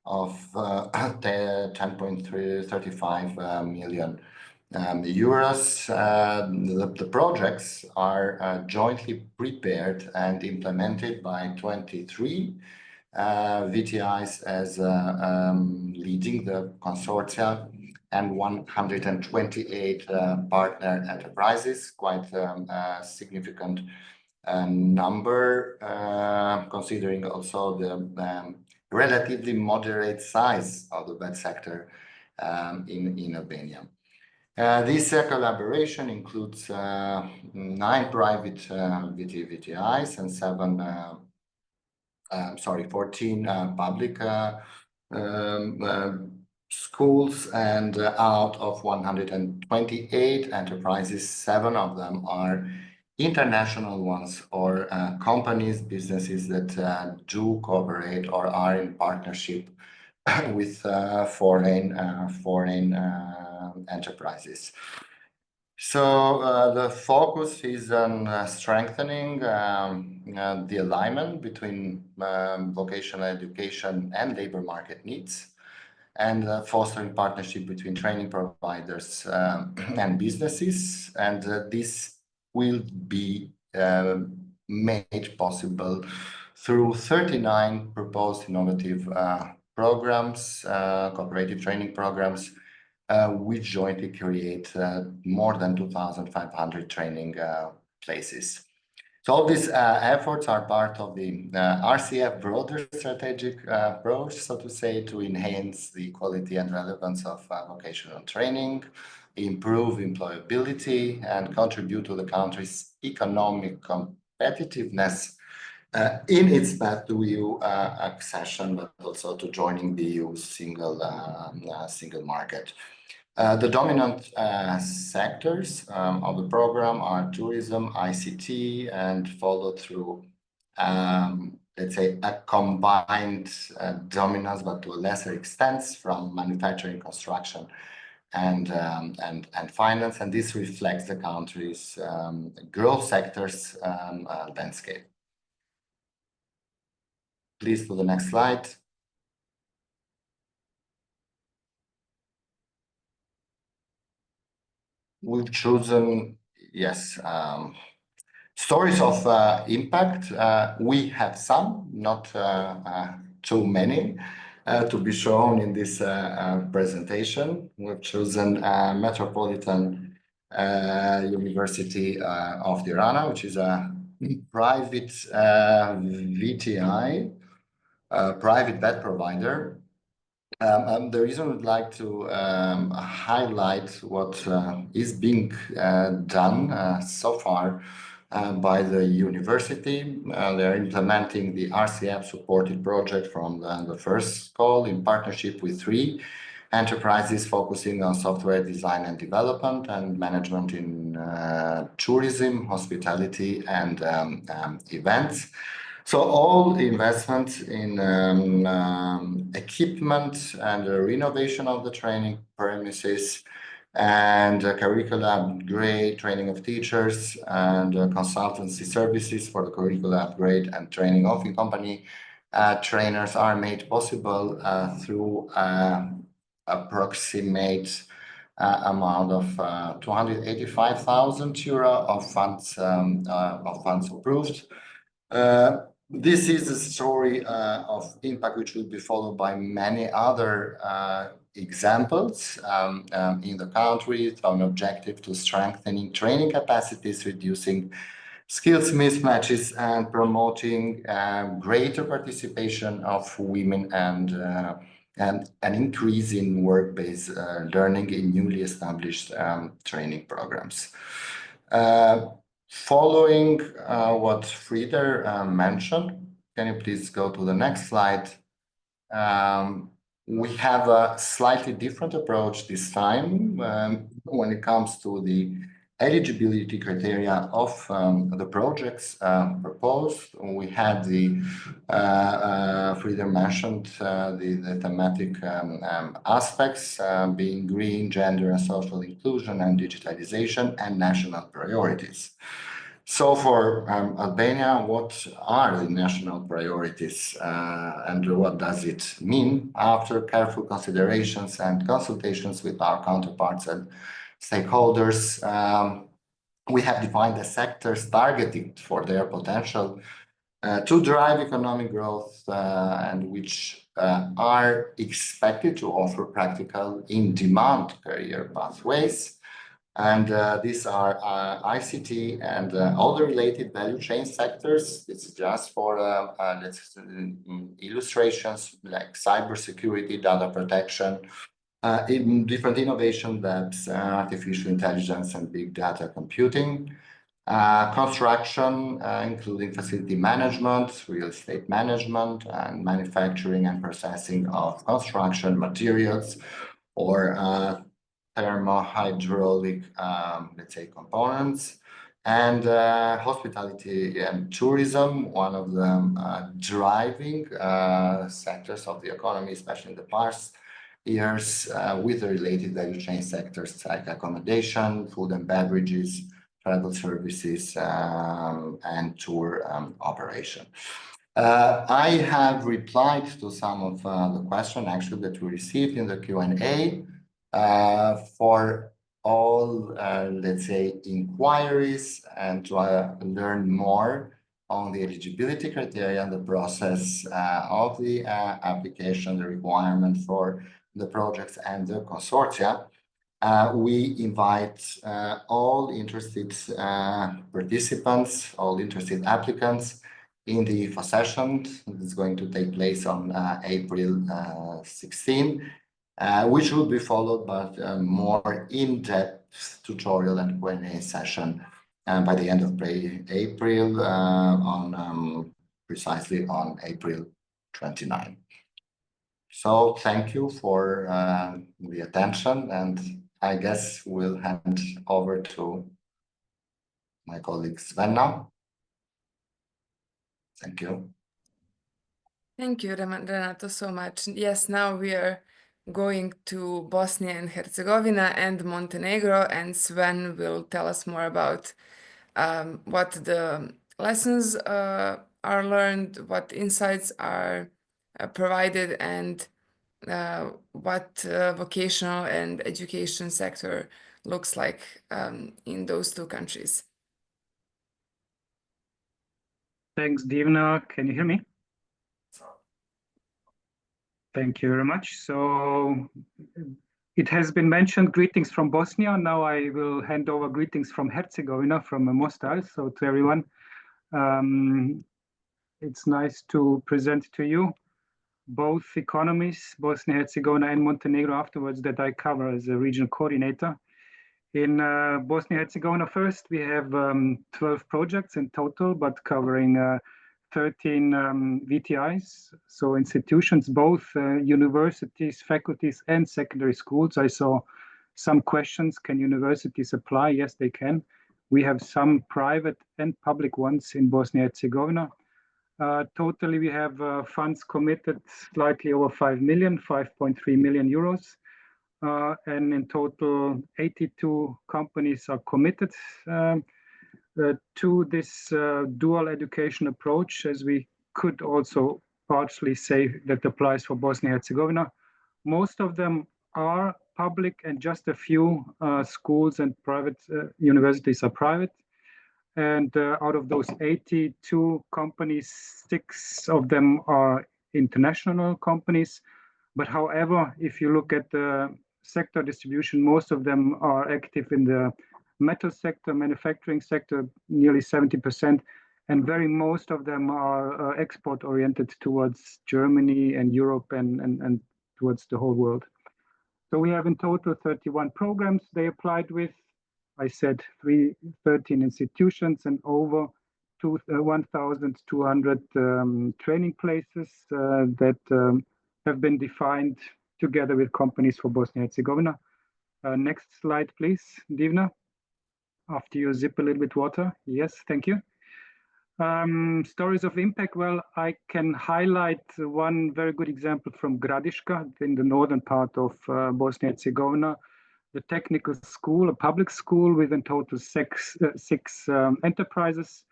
of 10.35 million euros. The projects are jointly prepared and implemented by 23 VTIs as leading the consortia, and 128 partner enterprises, quite a significant number, considering also the relatively moderate size of the bed sector in Albania. This collaboration includes 9 private VTIs and 14 public schools, and out of 128 enterprises, 7 of them are international ones, or companies, businesses that do cooperate or are in partnership with foreign enterprises. So the focus is on strengthening the alignment between vocational education and labor market needs, and fostering partnership between training providers and businesses. And this will be made possible through 39 proposed innovative programs, cooperative training programs, we jointly create more than 2,500 training places. So all these efforts are part of the RCF broader strategic approach, so to say, to enhance the quality and relevance of vocational training, improve employability, and contribute to the country's economic competitiveness in its path to EU accession, but also to joining the EU single market. The dominant sectors of the program are tourism, ICT, and followed through, let's say, a combined dominance, but to a lesser extent, from manufacturing, construction, and finance. And this reflects the country's growth sectors landscape. Please, to the next slide. We've chosen, yes, stories of impact. We have some, not too many, to be shown in this presentation. We've chosen Metropolitan University of Tirana, which is a private VTI, private vet provider. The reason I'd like to highlight what is being done so far by the university. They're implementing the RCF supported project from the first call in partnership with 3 enterprises focusing on software design and development and management in tourism, hospitality, and events. So all investments in equipment and renovation of the training premises and curricular upgrade, training of teachers, and consultancy services for the curricular upgrade and training of in-company trainers are made possible through approximate amount of 285,000 euro of funds approved. This is a story of impact which will be followed by many other examples in the country with an objective to strengthening training capacities, reducing skills mismatches, and promoting greater participation of women and an increase in work-based learning in newly established training programs. Following what Frieder mentioned, can you please go to the next slide? We have a slightly different approach this time when it comes to the eligibility criteria of the projects proposed. We had the Frieder mentioned the thematic aspects being green, gender and social inclusion, and digitalization, and national priorities. So for Albania, what are the national priorities and what does it mean? After careful considerations and consultations with our counterparts and stakeholders, we have defined the sectors targeted for their potential to drive economic growth and which are expected to offer practical in-demand career pathways. And these are ICT and all the related value chain sectors. It's just for illustrations like cybersecurity, data protection, in different innovation labs, artificial intelligence and big data computing, construction, including facility management, real estate management, and manufacturing and processing of construction materials, or thermohydraulic, let's say, components, and hospitality and tourism, one of the driving sectors of the economy, especially in the past years, with the related value chain sectors like accommodation, food and beverages, travel services, and tour operation. I have replied to some of the questions actually that we received in the Q&A. For all, let's say, inquiries and to learn more on the eligibility criteria and the process of the application, the requirement for the projects and the consortia. We invite all interested participants, all interested applicants in the IFA session. It's going to take place on April 16, which will be followed by a more in-depth tutorial and Q&A session by the end of April, precisely on April 29. So thank you for the attention, and I guess we'll hand over to my colleague Sven now. Thank you. Thank you, Renato, so much. Yes, now we are going to Bosnia and Herzegovina and Montenegro, and Sven will tell us more about what the lessons are learned, what insights are provided, and what vocational and education sector looks like in those two countries. Thanks, Divna. Can you hear me? Thank you very much. So it has been mentioned, greetings from Bosnia. Now I will hand over greetings from Herzegovina, from Mostar. So to everyone, it's nice to present to you both economies, Bosnia, Herzegovina and Montenegro afterwards, that I cover as a regional coordinator. In Bosnia Herzegovina first, we have 12 projects in total, but covering 13 VTIs, so institutions, both universities, faculties, and secondary schools. I saw some questions. Can universities apply? Yes, they can. We have some private and public ones in Bosnia Herzegovina. Totally, we have funds committed slightly over 5 million, 5.3 million euros. And in total, 82 companies are committed to this dual education approach, as we could also partially say that applies for Bosnia and Herzegovina. Most of them are public, and just a few schools and private universities are private. And out of those 82 companies, 6 of them are international companies. But however, if you look at the sector distribution, most of them are active in the metal sector, manufacturing sector, nearly 70%, and most of them are export oriented towards Germany and Europe and towards the whole world. So we have in total 31 programs they applied with. I said 13 institutions and over 1,200 training places that have been defined together with companies for Bosnia and Herzegovina. Next slide, please, Divna. After you zip a little bit water. Yes, thank you. Stories of impact. Well, I can highlight one very good example from Gradiška in the northern part of Bosnia and Herzegovina. The technical school, a public school with in total six enterprises.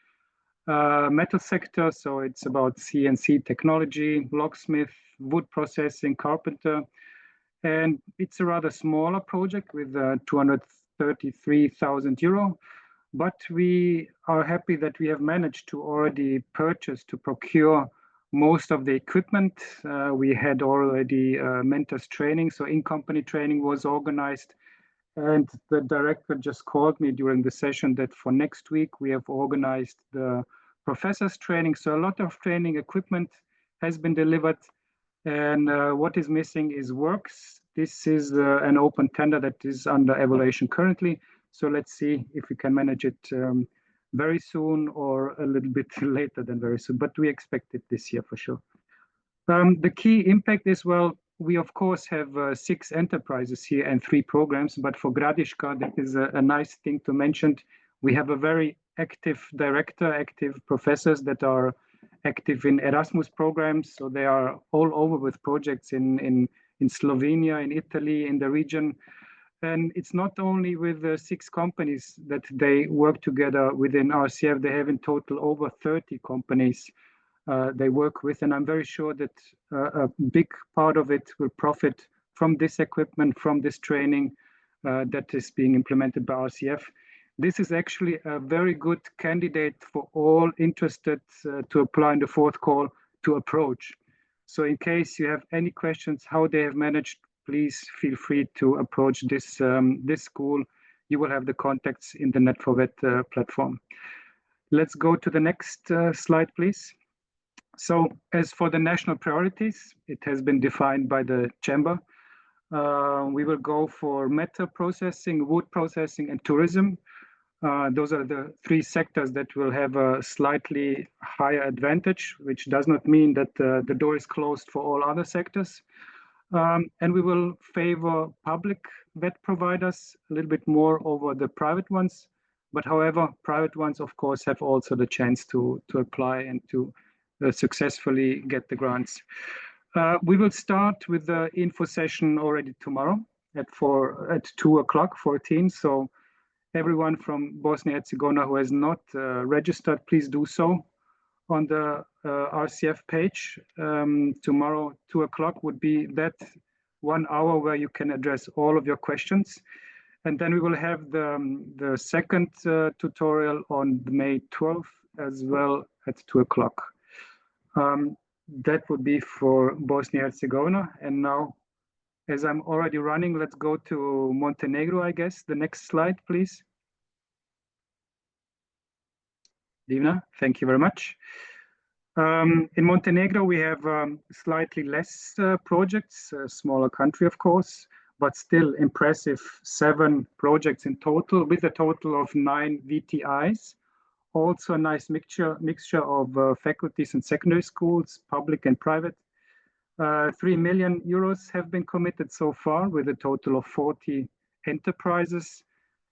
Metal sector, so it's about CNC technology, locksmith, wood processing, carpenter. And it's a rather smaller project with 233,000 euro. But we are happy that we have managed to already procure most of the equipment. We had already mentors training, so in-company training was organized. And the director just called me during the session that for next week we have organized the professors training. So a lot of training equipment has been delivered. And what is missing is works. This is an open tender that is under evaluation currently. So let's see if we can manage it very soon or a little bit later than very soon. But we expect it this year for sure. The key impact is, well, we of course have 6 enterprises here and 3 programs. But for Gradiška, that is a nice thing to mention. We have a very active director, active professors that are active in Erasmus programs. So they are all over with projects in Slovenia, in Italy, in the region. And it's not only with the 6 companies that they work together within RCF. They have in total over 30 companies they work with. And I'm very sure that a big part of it will profit from this equipment, from this training that is being implemented by RCF. This is actually a very good candidate for all interested to apply in the fourth call to approach. So in case you have any questions how they have managed, please feel free to approach this school. You will have the contacts in the Net4VET platform. Let's go to the next slide, please. So as for the national priorities, it has been defined by the chamber. We will go for metal processing, wood processing, and tourism. Those are the three sectors that will have a slightly higher advantage, which does not mean that the door is closed for all other sectors. And we will favor public vet providers a little bit more over the private ones. But however, private ones, of course, have also the chance to apply and to successfully get the grants. We will start with the info session already tomorrow at 2:14. So everyone from Bosnia-Herzegovina who has not registered, please do so on the RCF page. Tomorrow, 2:00 would be that 1 hour where you can address all of your questions. And then we will have the second tutorial on May 12th as well at 2:00. That would be for Bosnia-Herzegovina. And now, as I'm already running, let's go to Montenegro, I guess. The next slide, please. Divna, thank you very much. In Montenegro, we have slightly less projects, a smaller country, of course, but still impressive 7 projects in total, with a total of 9 VTIs. Also a nice mixture of faculties and secondary schools, public and private. 3 million euros have been committed so far, with a total of 40 enterprises,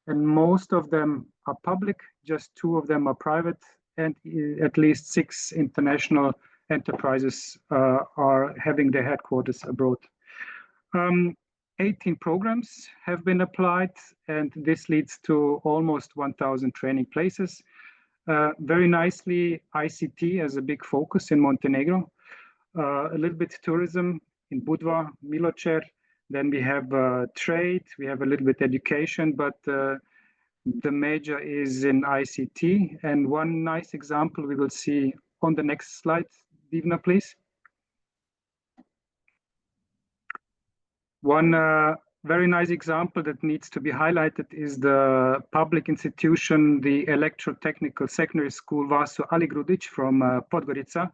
and most of them are public, just 2 of them are private, and at least 6 international enterprises are having their headquarters abroad. 18 programs have been applied, and this leads to almost 1,000 training places. Very nicely, ICT as a big focus in Montenegro. A little bit tourism in Budva, Miločer. Then we have trade, we have a little bit education, but the major is in ICT. And one nice example we will see on the next slide. Divna, please. One very nice example that needs to be highlighted is the public institution, the Electrotechnical Secondary School Vaso Aligrudić from Podgorica.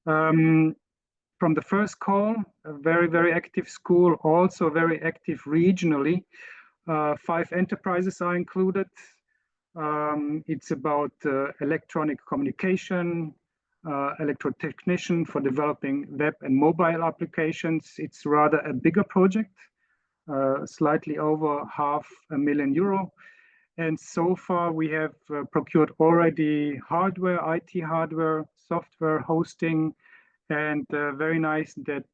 From the first call, a very, very active school, also very active regionally. 5 enterprises are included. It's about electronic communication, electrotechnician for developing web and mobile applications. It's rather a bigger project, slightly over €500,000 euro. And so far we have procured already hardware, IT hardware, software, hosting, and very nice that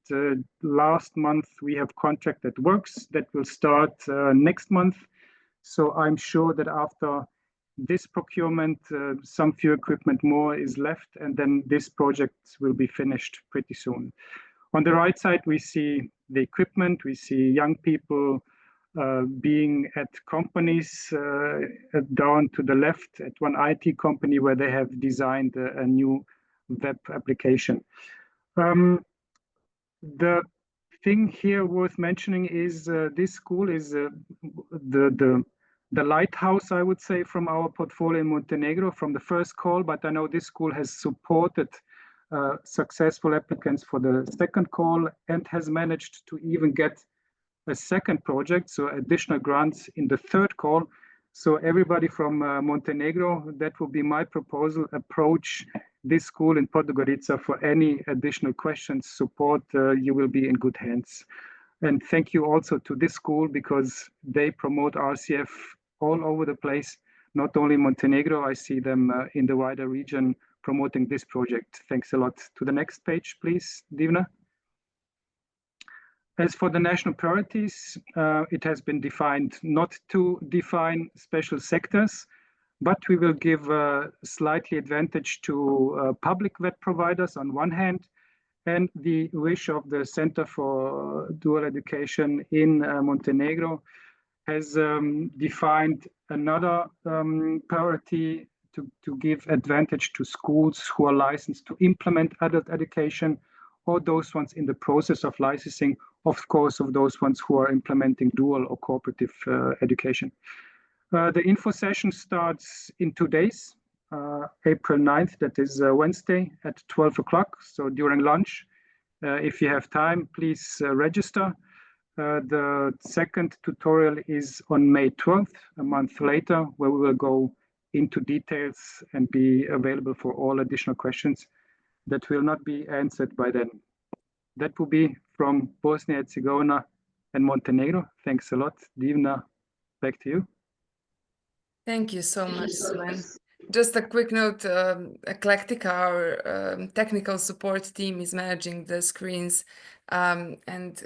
last month we have contract that works that will start next month. So I'm sure that after this procurement, some few equipment more is left, and then this project will be finished pretty soon. On the right side, we see the equipment. We see young people being at companies. Down to the left at one IT company where they have designed a new web application. The thing here worth mentioning is this school is the lighthouse, I would say, from our portfolio in Montenegro from the first call, but I know this school has supported successful applicants for the second call and has managed to even get a second project, so additional grants in the third call. So everybody from Montenegro, that will be my proposal, approach this school in Podgorica for any additional questions, support, you will be in good hands. And thank you also to this school because they promote RCF all over the place, not only Montenegro. I see them in the wider region promoting this project. Thanks a lot. To the next page, please, Divna. As for the national priorities, it has been defined not to define special sectors, but we will give slightly advantage to public vet providers on one hand, and the wish of the Center for Dual Education in Montenegro has defined another priority to give advantage to schools who are licensed to implement adult education, or those ones in the process of licensing, of course, of those ones who are implementing dual or cooperative education. The info session starts in 2 days, April 9th, that is Wednesday at 12 o'clock. So during lunch, if you have time, please register. The second tutorial is on May 12th, a month later, where we will go into details and be available for all additional questions that will not be answered by then. That will be from Bosnia-Herzegovina and Montenegro. Thanks a lot. Divna, back to you. Thank you so much, Sven. Just a quick note, 𝗥𝗲𝗴𝗶, our technical support team, is managing the screens, and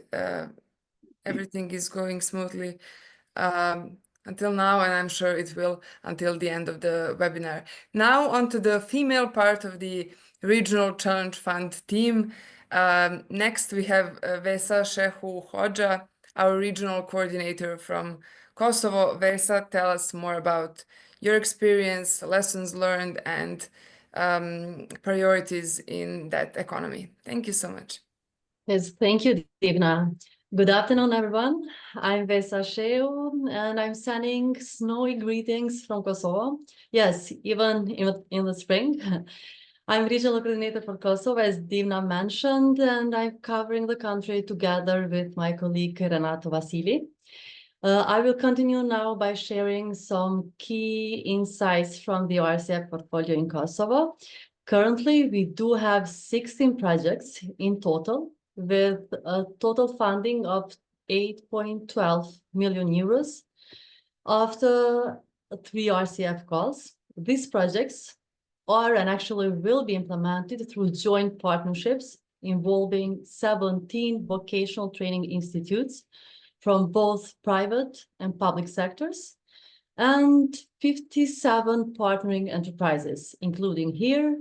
everything is going smoothly until now, and I'm sure it will until the end of the webinar. Now on to the female part of the Regional Challenge Fund team. Next, we have 𝗕𝗂 𝗕𝗂, our regional coordinator from Kosovo. 𝗕𝗂, tell us more about your experience, lessons learned, and priorities in that economy. Thank you so much. Yes, thank you, Divna. Good afternoon, everyone. I'm 𝗕𝗂 𝗕𝗂, and I'm sending snowy greetings from Kosovo. Yes, even in the spring. I'm regional coordinator for Kosovo, as Divna mentioned, and I'm covering the country together with my colleague Renato Vasili. I will continue now by sharing some key insights from the RCF portfolio in Kosovo. Currently, we do have 16 projects in total, with a total funding of 8.12 million euros after 3 RCF calls. These projects are and actually will be implemented through joint partnerships involving 17 vocational training institutes from both private and public sectors, and 57 partnering enterprises, including here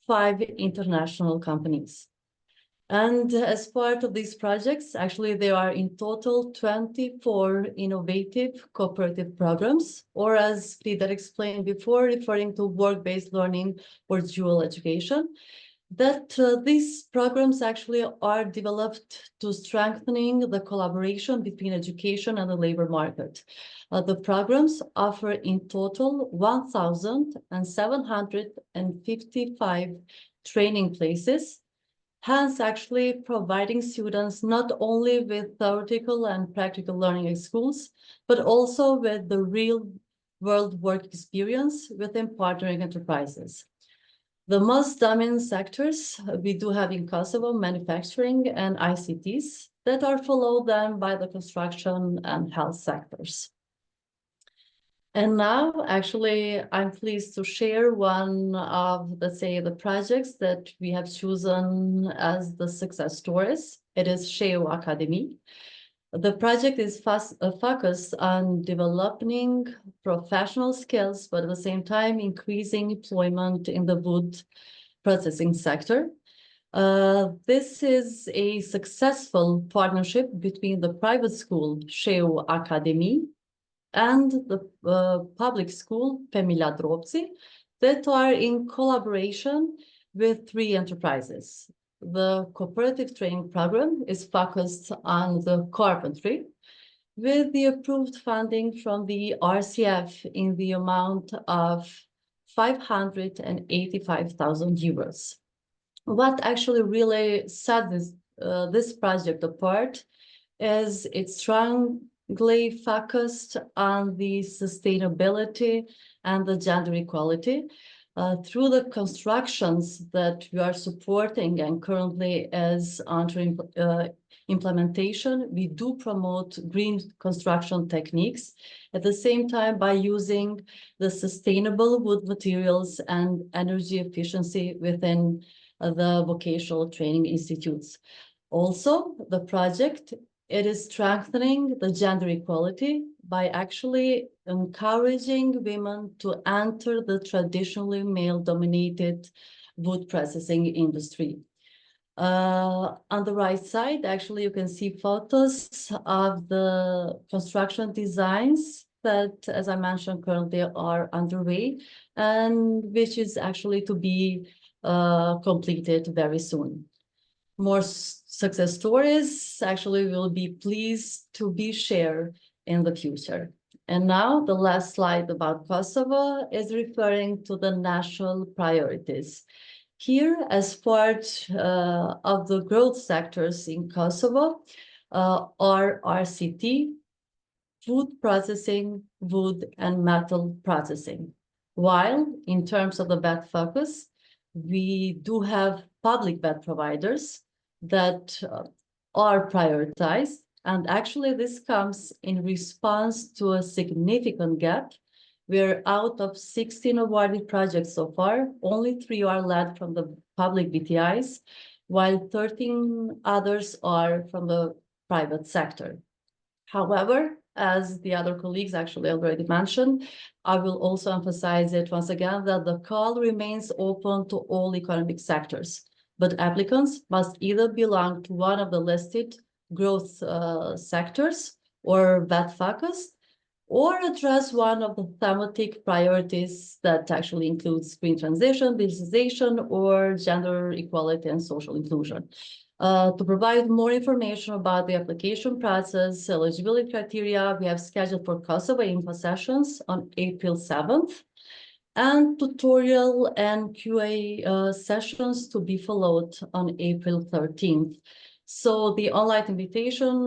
5 international companies. And as part of these projects, actually, there are in total 24 innovative cooperative programs, or as Peter explained before, referring to work-based learning or dual education, that these programs actually are developed to strengthening the collaboration between education and the labor market. The programs offer in total 1,755 training places, hence actually providing students not only with theoretical and practical learning at schools, but also with the real-world work experience within partnering enterprises. The most dominant sectors we do have in Kosovo, manufacturing and ICTs, that are followed then by the construction and health sectors. And now, actually, I'm pleased to share one of, let's say, the projects that we have chosen as the success stories. It is 𝗕𝗂 Academy. The project is focused on developing professional skills, but at the same time, increasing employment in the wood processing sector. This is a successful partnership between the private school 𝗕𝗂 Academy and the public school 𝗕𝗂𝗴𝗏 that are in collaboration with 3 enterprises. The cooperative training program is focused on the carpentry, with the approved funding from the RCF in the amount of 585,000 euros. What actually really set this project apart is it's strongly focused on the sustainability and the gender equality. Through the constructions that we are supporting and currently as under implementation, we do promote green construction techniques, at the same time by using the sustainable wood materials and energy efficiency within the vocational training institutes. Also, the project, it is strengthening the gender equality by actually encouraging women to enter the traditionally male-dominated wood processing industry. On the right side, actually, you can see photos of the construction designs that, as I mentioned, currently are underway, and which is actually to be completed very soon. More success stories actually will be pleased to be shared in the future. And now the last slide about Kosovo is referring to the national priorities. Here, as part of the growth sectors in Kosovo, are RCT, food processing, wood and metal processing. While in terms of the bed focus, we do have public bed providers that are prioritized. And actually this comes in response to a significant gap where out of 16 awarded projects so far, only 3 are led from the public BTIs, while 13 others are from the private sector. However, as the other colleagues actually already mentioned, I will also emphasize it once again that the call remains open to all economic sectors, but applicants must either belong to one of the listed growth sectors or bed focused, or address one of the thematic priorities that actually includes green transition, digitization, or gender equality and social inclusion. To provide more information about the application process, eligibility criteria, we have scheduled for Kosovo info sessions on April 7th, and tutorial and QA sessions to be followed on April 13th. So the online invitation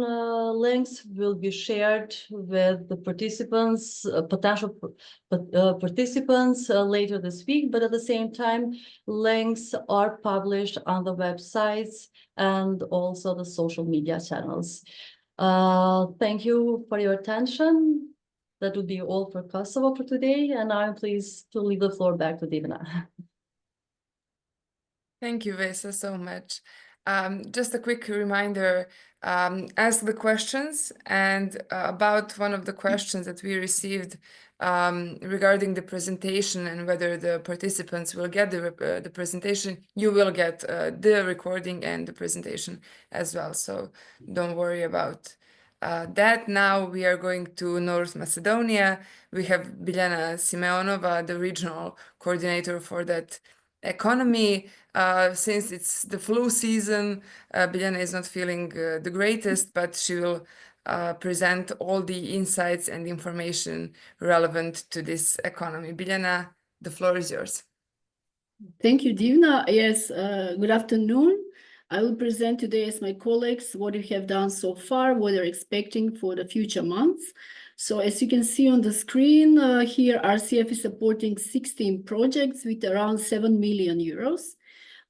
links will be shared with the participants, potential participants later this week, but at the same time, links are published on the websites and also the social media channels. Thank you for your attention. That would be all for Kosovo for today, and I'm pleased to leave the floor back to Divna. Thank you, Vesa, so much. Just a quick reminder, ask the questions, and about one of the questions that we received regarding the presentation and whether the participants will get the presentation, you will get the recording and the presentation as well, so don't worry about that. Now we are going to North Macedonia. We have Biljana Simeonova, the regional coordinator for that economy. Since it's the flu season, Biljana is not feeling the greatest, but she will present all the insights and information relevant to this economy. Biljana, the floor is yours. Thank you, Divna. Yes, good afternoon. I will present today as my colleagues what we have done so far, what they're expecting for the future months. So as you can see on the screen here, RCF is supporting 16 projects with around 7 million euros.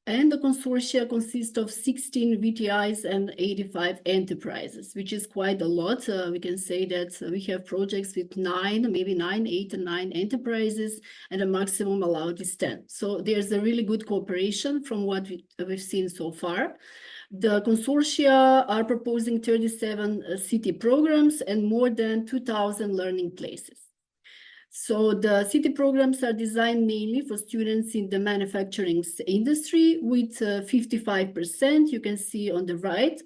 And the consortia consists of 16 VTIs and 85 enterprises, which is quite a lot. We can say that we have projects with 8 and 9 enterprises, and the maximum allowed is 10. So there's a really good cooperation from what we've seen so far. The consortia are proposing 37 city programs and more than 2,000 learning places. So the city programs are designed mainly for students in the manufacturing industry with 55%, you can see on the right,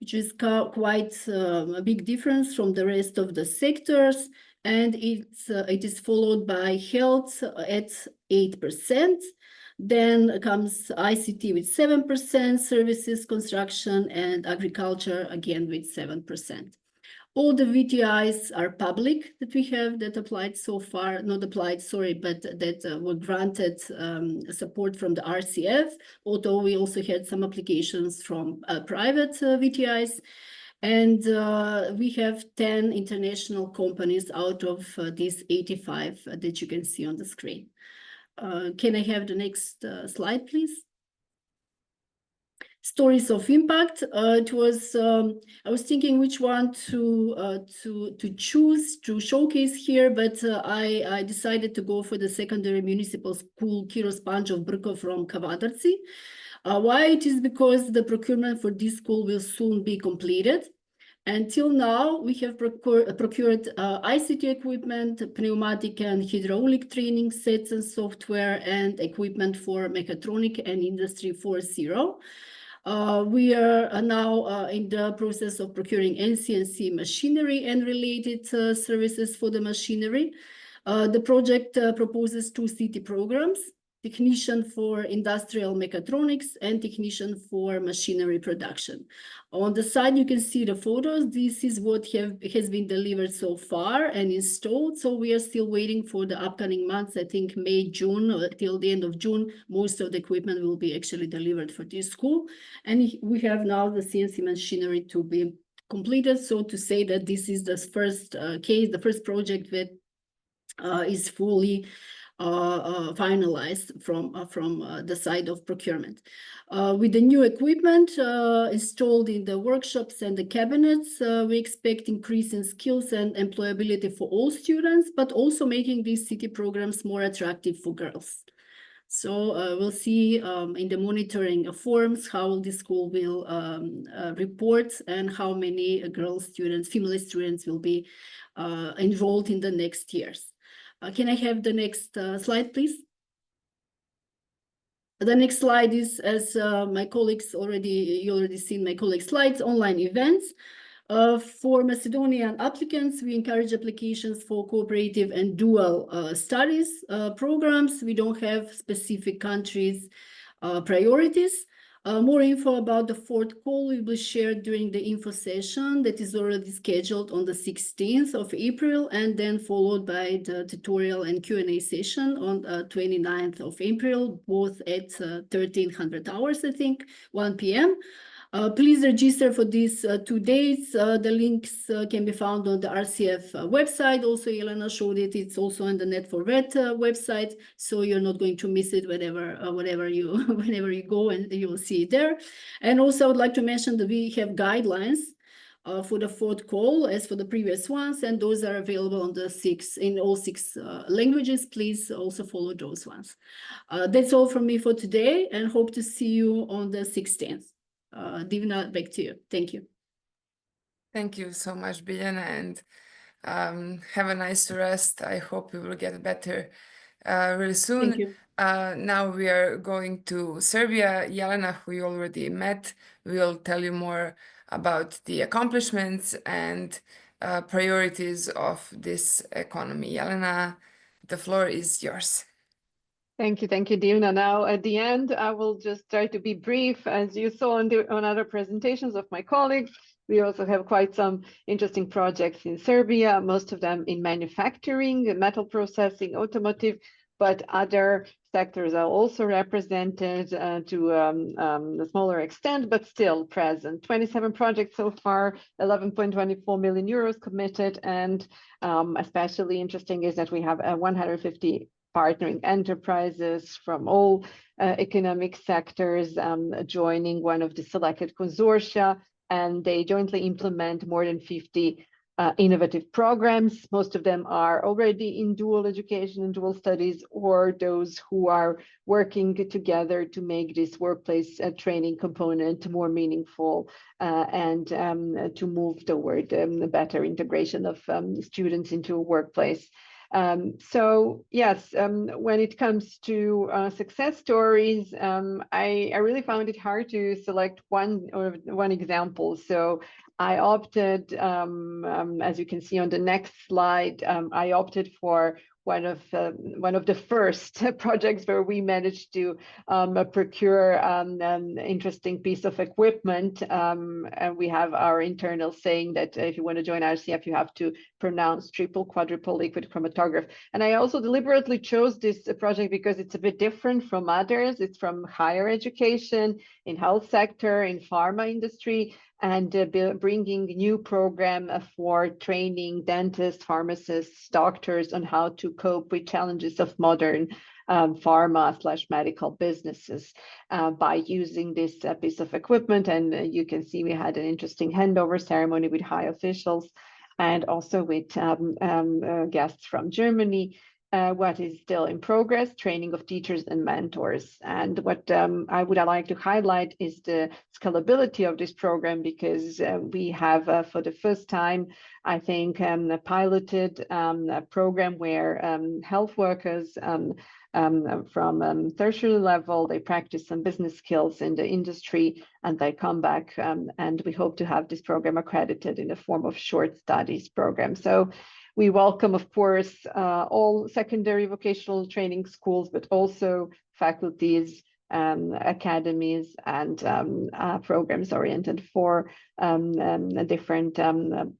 which is quite a big difference from the rest of the sectors. And it is followed by health at 8%. Then comes ICT with 7%, services, construction, and agriculture again with 7%. All the VTIs are public that we have that applied so far, not applied, sorry, but that were granted support from the RCF, although we also had some applications from private VTIs. And we have 10 international companies out of these 85 that you can see on the screen. Can I have the next slide, please? Stories of impact. It was I was thinking which one to choose to showcase here, but I decided to go for the secondary municipal school 𝗘𝗺𝗽𝗶 from 𝗥𝗲𝗴𝗶. Why? It is because the procurement for this school will soon be completed. Until now, we have procured ICT equipment, pneumatic and hydraulic training sets and software, and equipment for mechatronic and Industry 4.0. We are now in the process of procuring NCNC machinery and related services for the machinery. The project proposes 2 city programs: technician for industrial mechatronics and technician for machinery production. On the side, you can see the photos. This is what has been delivered so far and installed. So we are still waiting for the upcoming months. I think May, June, or till the end of June, most of the equipment will be actually delivered for this school. And we have now the CNC machinery to be completed. So to say that this is the first case, the first project that is fully finalized from the side of procurement. With the new equipment installed in the workshops and the cabinets, we expect increase in skills and employability for all students, but also making these city programs more attractive for girls. So we'll see in the monitoring forms how the school will report and how many girl students, female students will be enrolled in the next years. Can I have the next slide, please? The next slide is, as my colleagues you already seen my colleagues' slides, online events. For Macedonian applicants, we encourage applications for cooperative and dual studies programs. We don't have specific countries priorities. More info about the 4th call will be shared during the info session that is already scheduled on the 16th of April, and then followed by the tutorial and Q&A session on 29th of April, both at 1300 hours, I think, 1 p.m. Please register for these 2 days. The links can be found on the RCF website. Also, Elena showed it. It's also on the Net4Vet website, so you're not going to miss it whenever you go, and you will see it there. And also, I would like to mention that we have guidelines for the 4th call as for the previous ones, and those are available on in all 6 languages. Please also follow those ones. That's all from me for today, and hope to see you on the 16th. Divna, back to you. Thank you. Thank you so much, Biljana, and have a nice rest. I hope you will get better really soon. Thank you. Now we are going to Serbia. Jelena, who you already met, will tell you more about the accomplishments and priorities of this economy. Jelena, the floor is yours. Thank you, Divna. Now, at the end, I will just try to be brief. As you saw on other presentations of my colleagues, we also have quite some interesting projects in Serbia, most of them in manufacturing, metal processing, automotive, but other sectors are also represented to a smaller extent, but still present. 27 projects so far, 11.24 million euros committed, and especially interesting is that we have 150 partnering enterprises from all economic sectors joining one of the selected consortia, and they jointly implement more than 50 innovative programs. Most of them are already in dual education and dual studies, or those who are working together to make this workplace training component more meaningful and to move toward better integration of students into a workplace. So yes, when it comes to success stories, I really found it hard to select one example. So I opted, as you can see on the next slide, I opted for one of the first projects where we managed to procure an interesting piece of equipment. And we have our internal saying that if you want to join RCF, you have to pronounce triple, quadruple liquid chromatograph. And I also deliberately chose this project because it's a bit different from others. It's from higher education, in health sector, in pharma industry, and bringing new program for training dentists, pharmacists, doctors on how to cope with challenges of modern pharma/medical businesses by using this piece of equipment. And you can see we had an interesting handover ceremony with high officials and also with guests from Germany. What is still in progress, training of teachers and mentors. And what I would like to highlight is the scalability of this program, because we have for the first time, I think, piloted a program where health workers from tertiary level. They practice some business skills in the industry, and they come back, and we hope to have this program accredited in the form of short studies program. So we welcome, of course, all secondary vocational training schools, but also faculties, academies, and programs oriented for different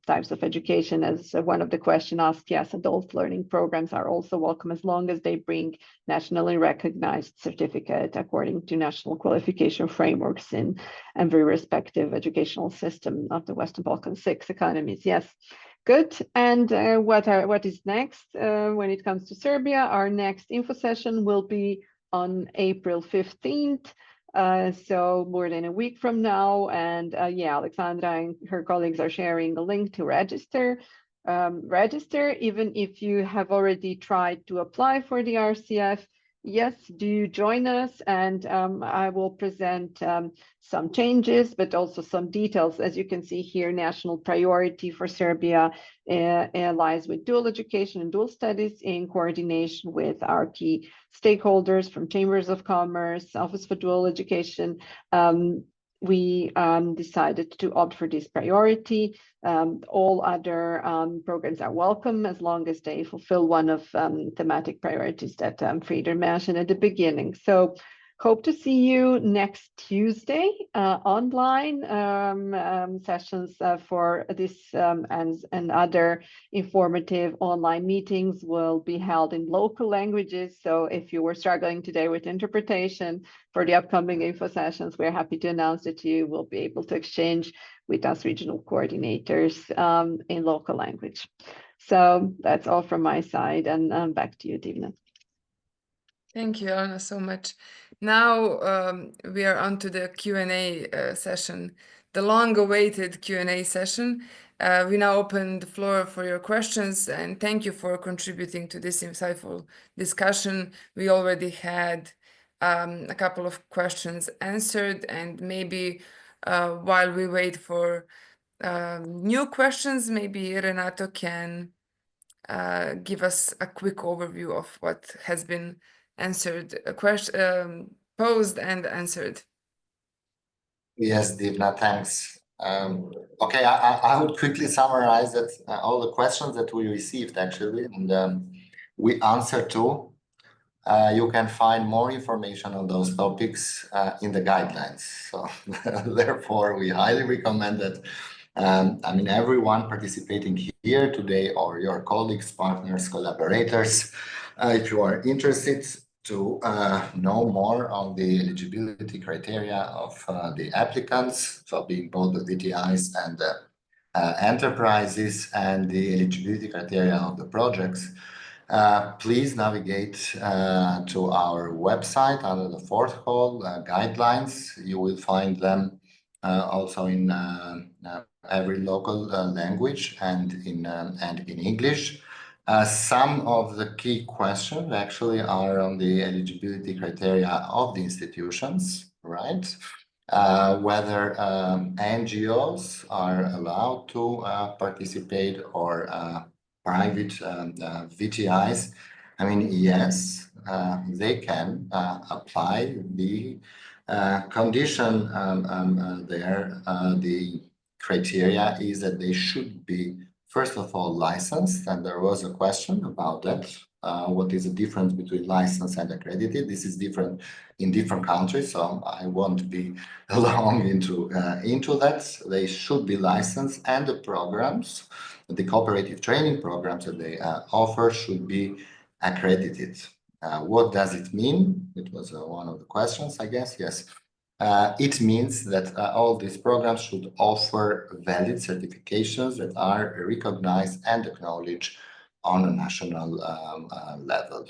types of education. As one of the questions asked, yes, adult learning programs are also welcome as long as they bring nationally recognized certificate according to national qualification frameworks in every respective educational system of the Western Balkans 6 economies. Yes. Good. And what is next when it comes to Serbia? Our next info session will be on April 15th, so more than a week from now. And yeah, Alexandra and her colleagues are sharing a link to register. Register, even if you have already tried to apply for the RCF. Yes, do join us, and I will present some changes, but also some details. As you can see here, national priority for Serbia lies with dual education and dual studies in coordination with our key stakeholders from Chambers of Commerce, Office for Dual Education. We decided to opt for this priority. All other programs are welcome as long as they fulfill one of thematic priorities that Frieder mentioned at the beginning. So hope to see you next Tuesday. Online sessions for this and other informative online meetings will be held in local languages. So if you were struggling today with interpretation for the upcoming info sessions, we're happy to announce that you will be able to exchange with us regional coordinators in local language. So that's all from my side, and back to you, Divna. Thank you, Elena, so much. Now we are on to the Q&A session, the long-awaited Q&A session. We now open the floor for your questions, and thank you for contributing to this insightful discussion. We already had a couple of questions answered, and maybe while we wait for new questions, maybe Renato can give us a quick overview of what has been answered, posed and answered. Yes, Divna, thanks. Okay, I would quickly summarize that all the questions that we received actually, and we answered to. You can find more information on those topics in the guidelines. So therefore, we highly recommend that. I mean, everyone participating here today, or your colleagues, partners, collaborators, if you are interested to know more on the eligibility criteria of the applicants, so being both the VTIs and the enterprises, and the eligibility criteria of the projects, please navigate to our website under the fourth call guidelines. You will find them also in every local language and in English. Some of the key questions actually are on the eligibility criteria of the institutions, right? Whether NGOs are allowed to participate, or private VTIs. I mean, yes, they can apply. The condition there, the criteria is that they should be, first of all, licensed, and there was a question about that. What is the difference between licensed and accredited? This is different in different countries, so I won't be long into that. They should be licensed, and the programs, the cooperative training programs that they offer, should be accredited. What does it mean? It was one of the questions, I guess. Yes. It means that all these programs should offer valid certifications that are recognized and acknowledged on a national level.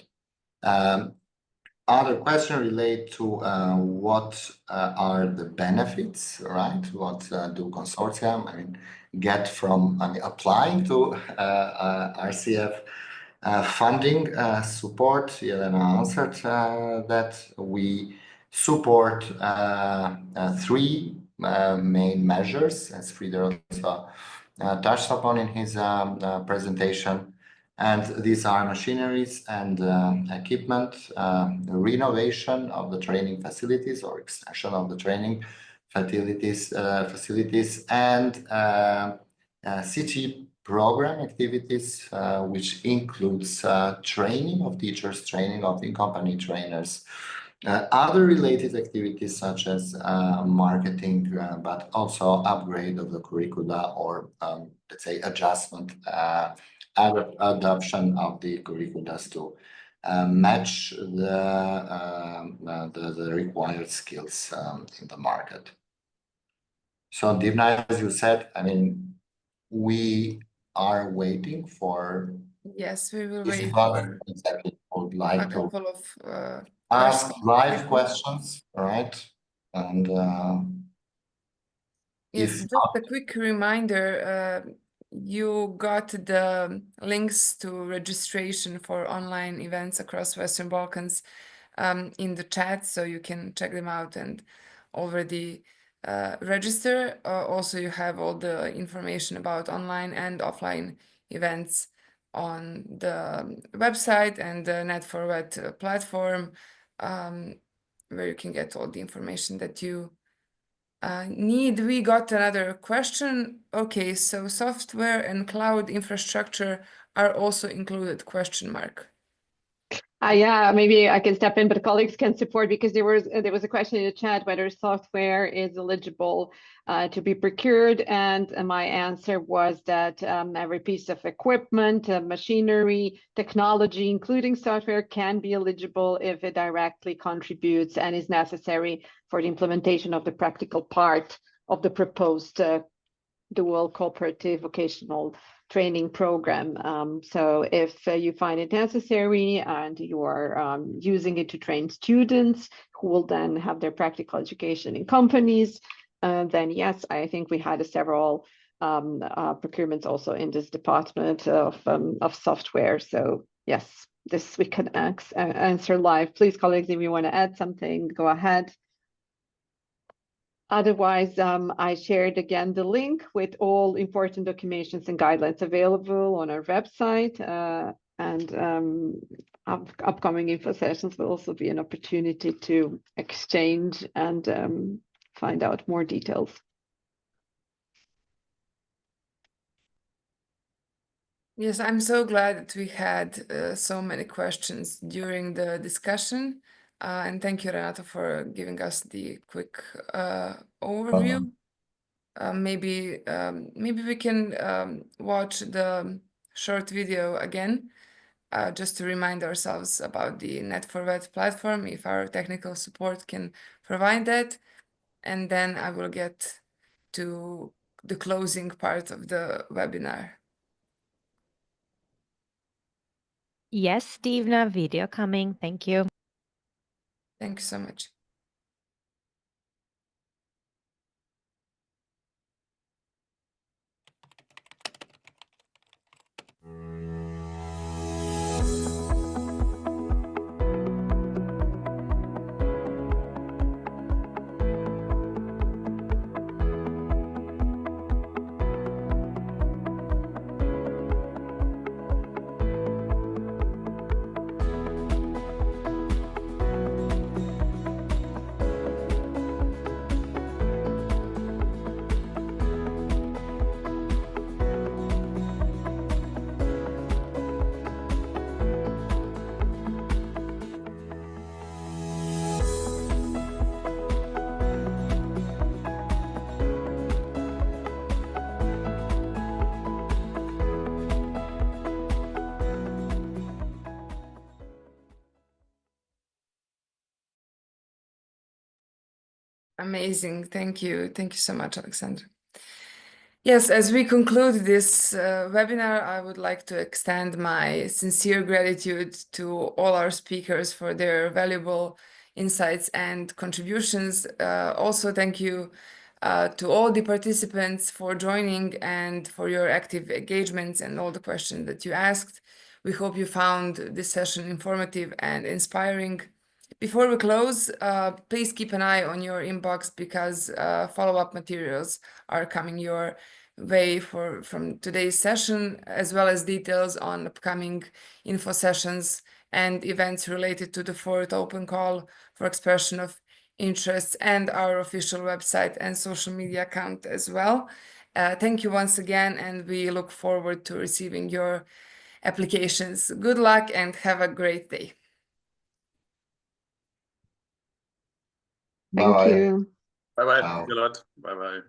Other questions relate to what are the benefits, right? What do consortia get from applying to RCF funding support? Jelena answered that. We support three main measures, as Frieder also touched upon in his presentation. And these are machineries and equipment, renovation of the training facilities or extension of the training facilities, and CT program activities, which includes training of teachers, training of in-company trainers, other related activities such as marketing, but also upgrade of the curricula or let's say adjustment, adoption of the curricula to match the required skills in the market. So Divna, as you said, I mean, we are waiting for. Yes, we will If wait not, exactly, would a like to couple of ask live questions, right? And yes, if just not, a quick reminder, you got the links to registration for online events across Western Balkans in the chat, so you can check them out and already register. Also, you have all the information about online and offline events on the website and the Net4Vet platform, where you can get all the information that you need. We got another question. Okay, so software and cloud infrastructure are also included, question mark. Yeah, maybe I can step in, but colleagues can support, because there was a question in the chat whether software is eligible to be procured, and my answer was that every piece of equipment, machinery, technology, including software, can be eligible if it directly contributes and is necessary for the implementation of the practical part of the proposed dual cooperative vocational training program. So if you find it necessary and you are using it to train students who will then have their practical education in companies, then yes, I think we had several procurements also in this department of software. So yes, this we can answer live. Please, colleagues, if you want to add something, go ahead. Otherwise, I shared again the link with all important documentations and guidelines available on our website, and upcoming info sessions will also be an opportunity to exchange and find out more details. Yes, I'm so glad that we had so many questions during the discussion. And thank you, Renato, for giving us the quick overview. Maybe we can watch the short video again, just to remind ourselves about the Net4Vet platform, if our technical support can provide that. And then I will get to the closing part of the webinar. Yes, Divna, video coming. Thank you. Thank you so much. Amazing. Thank you. Thank you so much, Alexandra. Yes, as we conclude this webinar, I would like to extend my sincere gratitude to all our speakers for their valuable insights and contributions. Also, thank you to all the participants for joining and for your active engagements and all the questions that you asked. We hope you found this session informative and inspiring. Before we close, please keep an eye on your inbox, because follow-up materials are coming your way from today's session, as well as details on upcoming info sessions and events related to the fourth open call for expression of interests, and our official website and social media account as well. Thank you once again, and we look forward to receiving your applications. Good luck and have a great day. Thank Bye-bye. you. Bye bye. Ciao. Thanks a lot. Bye bye.